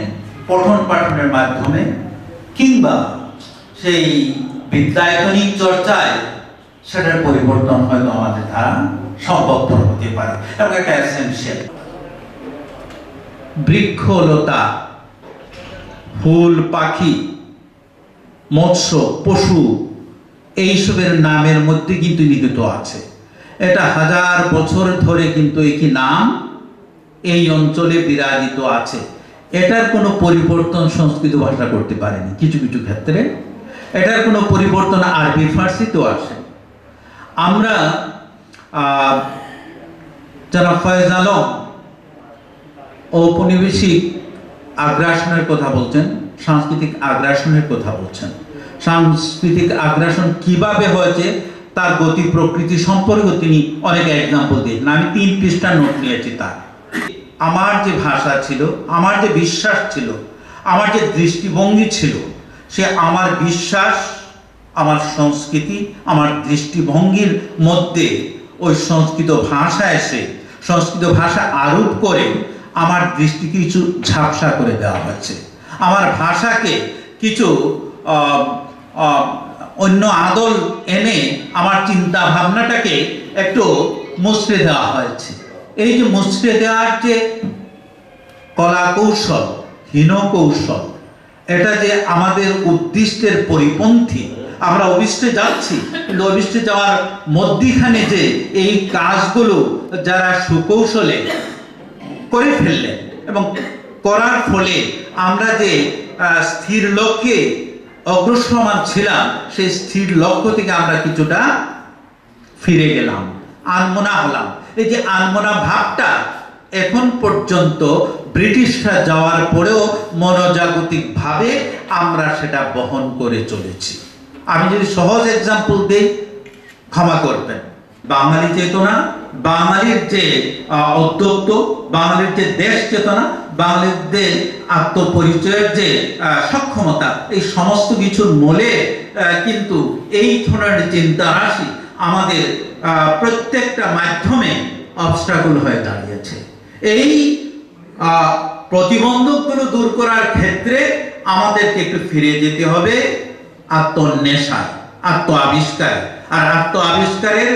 পঠন পাঠনের মাধ্যমে, কিংবা সেই বিদ্যায়তনিক চর্চায় সেটার পরিবর্তন হয়তো আমাদের দ্বারা সম্ভবপর হতে পারে, এবং এটা এসেনশিয়াল। বৃক্ষলতা, ফুল, পাখি, মৎস্য, পশু, এইসবের নামের মধ্যে কিন্তু নিহিত আছে। এটা হাজার বছর ধরে কিন্তু একই নাম এই অঞ্চলে বিরাজিত আছে। এটার কোনো পরিবর্তন সংস্কৃত ভাষা করতে পারেনি। কিছু কিছু ক্ষেত্রে এটার কোনো পরিবর্তন আরবি ফার্সিতেও আসে। আমরা যারা ফয়েজ আলম ঔপনিবেশিক আগ্রাসনের কথা বলছেন, সাংস্কৃতিক আগ্রাসনের কথা বলছেন, সাংস্কৃতিক আগ্রাসন কিভাবে হয়েছে তার গতি প্রকৃতি সম্পর্কে তিনি অনেক এক্সাম্পল দিয়েছেন। আমি 3 পৃষ্ঠা নোট নিয়েছি তার। আমার যে ভাষা ছিল, আমার যে বিশ্বাস ছিল, আমার যে দৃষ্টিভঙ্গি ছিল, সে আমার বিশ্বাস, আমার সংস্কৃতি, আমার দৃষ্টিভঙ্গির মধ্যে ওই সংস্কৃত ভাষা এসে, সংস্কৃত ভাষা আরোপ করে আমার দৃষ্টি কিছু ঝাপসা করে দেওয়া হয়েছে। আমার ভাষাকে কিছু অন্য আদল এনে আমার চিন্তা ভাবনাটাকে একটু মুচড়ে দেওয়া হয়েছে। এই যে মুচড়ে দেওয়ার যে কলা কৌশল, হীন কৌশল, এটা যে আমাদের উদ্দিষ্টের পরিপন্থী। আমরা অভিষ্টে যাচ্ছি, কিন্তু অভিষ্টে যাওয়ার মধ্যখানে যে এই কাজগুলো যারা সুকৌশলে করে ফেললেন, এবং করার ফলে আমরা যে স্থির লক্ষ্যে অগ্রসরমান ছিলাম, সেই স্থির লক্ষ্য থেকে আমরা কিছুটা ফিরে গেলাম, আনমনা হলাম। এই যে আনমনা ভাবটা এখন পর্যন্ত ব্রিটিশরা যাওয়ার পরেও মনোজাগতিক ভাবে আমরা সেটা বহন করে চলেছি। আমি যদি সহজ এক্সাম্পল দিই, ক্ষমা করবেন, বাঙালি চেতনা, বাঙালির যে উদ্যোক্ত, বাঙালির যে দেশ চেতনা, বাঙালিদের আত্মপরিচয়ের যে সক্ষমতা, এই সমস্ত কিছুর মূলে কিন্তু এই ধরনের চিন্তা রাশি আমাদের প্রত্যেকটা মাধ্যমে অবস্ট্রাগল হয়ে দাঁড়িয়েছে। এই প্রতিবন্ধকগুলো দূর করার ক্ষেত্রে আমাদেরকে একটু ফিরে যেতে হবে আত্মন্বেষায়, আত্ম আবিষ্কার। আর আত্ম আবিষ্কারের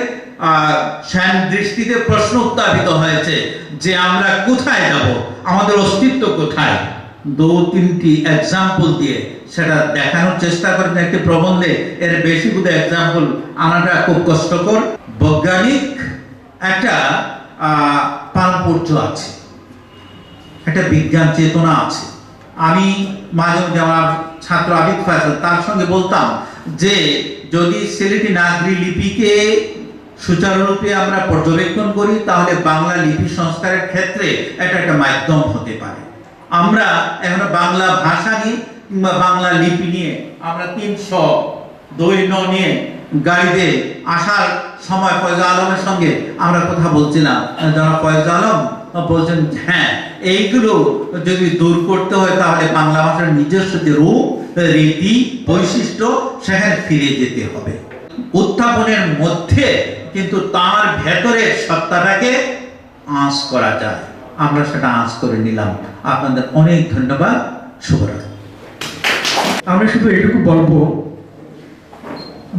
শ্যাম দৃষ্টিতে প্রশ্ন উত্থাপিত হয়েছে যে আমরা কোথায় যাব, আমাদের অস্তিত্ব কোথায়। 2-3টি এক্সাম্পল দিয়ে সেটা দেখানোর চেষ্টা করেন একটি প্রবন্ধে। এর বেশি বুধ এক্সাম্পল আনাটা খুব কষ্টকর। বৈজ্ঞানিক একটা পারপর্য আছে, একটা বিজ্ঞান চেতনা আছে। আমি মাঝে মাঝে আমার ছাত্র আবিদ ফয়সাল তার সঙ্গে বলতাম যে যদি সিলেটি নাগরি লিপিকে সুচারুরূপে আমরা পর্যবেক্ষণ করি তাহলে বাংলা লিপি সংস্কারের ক্ষেত্রে এটা একটা মাধ্যম হতে পারে। আমরা এখন বাংলা ভাষা নিয়ে কিংবা বাংলা লিপি নিয়ে আমরা 300 দৈন্য নিয়ে গাড়িতে আসার সময় ফয়জা আলমের সঙ্গে আমরা কথা বলছিলাম। যারা ফয়জা আলম বলছেন হ্যাঁ এইগুলো যদি দূর করতে হয় তাহলে বাংলা ভাষার নিজস্ব যে রূপ রীতি বৈশিষ্ট্য সেখানে ফিরে যেতে হবে। উত্থাপনের মধ্যে কিন্তু তার ভেতরের সত্তাটাকে আঁচ করা যায়, আমরা সেটা আঁচ করে নিলাম। আপনাদের অনেক ধন্যবাদ, শুভরাত্রি। আমি শুধু এটুকু বলবো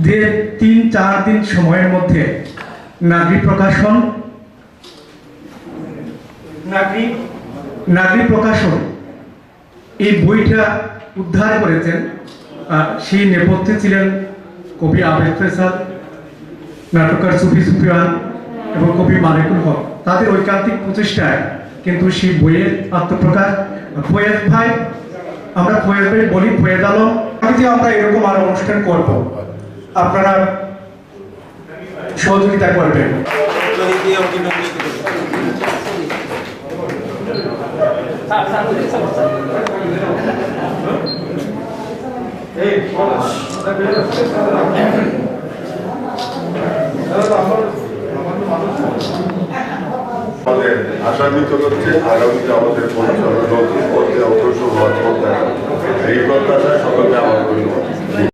যে 3-4 দিন সময়ের মধ্যে নাগরিক প্রকাশন এই বইটা উদ্ধার করেছেন। সেই নেপথ্যে ছিলেন কবি আবেদ ফয়সাল, নাটককার সুফি সুফিয়ান এবং কবি মালিকুল হক। তাদের ঐকান্তিক প্রচেষ্টায় কিন্তু সেই বইয়ের আত্মপ্রকাশ। ফয়েজ ভাই, আমরা ফয়েজ ভাই বলি, ফয়েজ আলম, আমরা এরকম আরো অনুষ্ঠান করব, আপনারা সহযোগিতা করবেন। আমাদের আশান্বিত করছে আগামীতে আমাদের পরিচালনা নতুন পথে অগ্রসর হওয়ার প্রত্যাশা। এই প্রত্যাশায় সকলকে আমার ধন্যবাদ।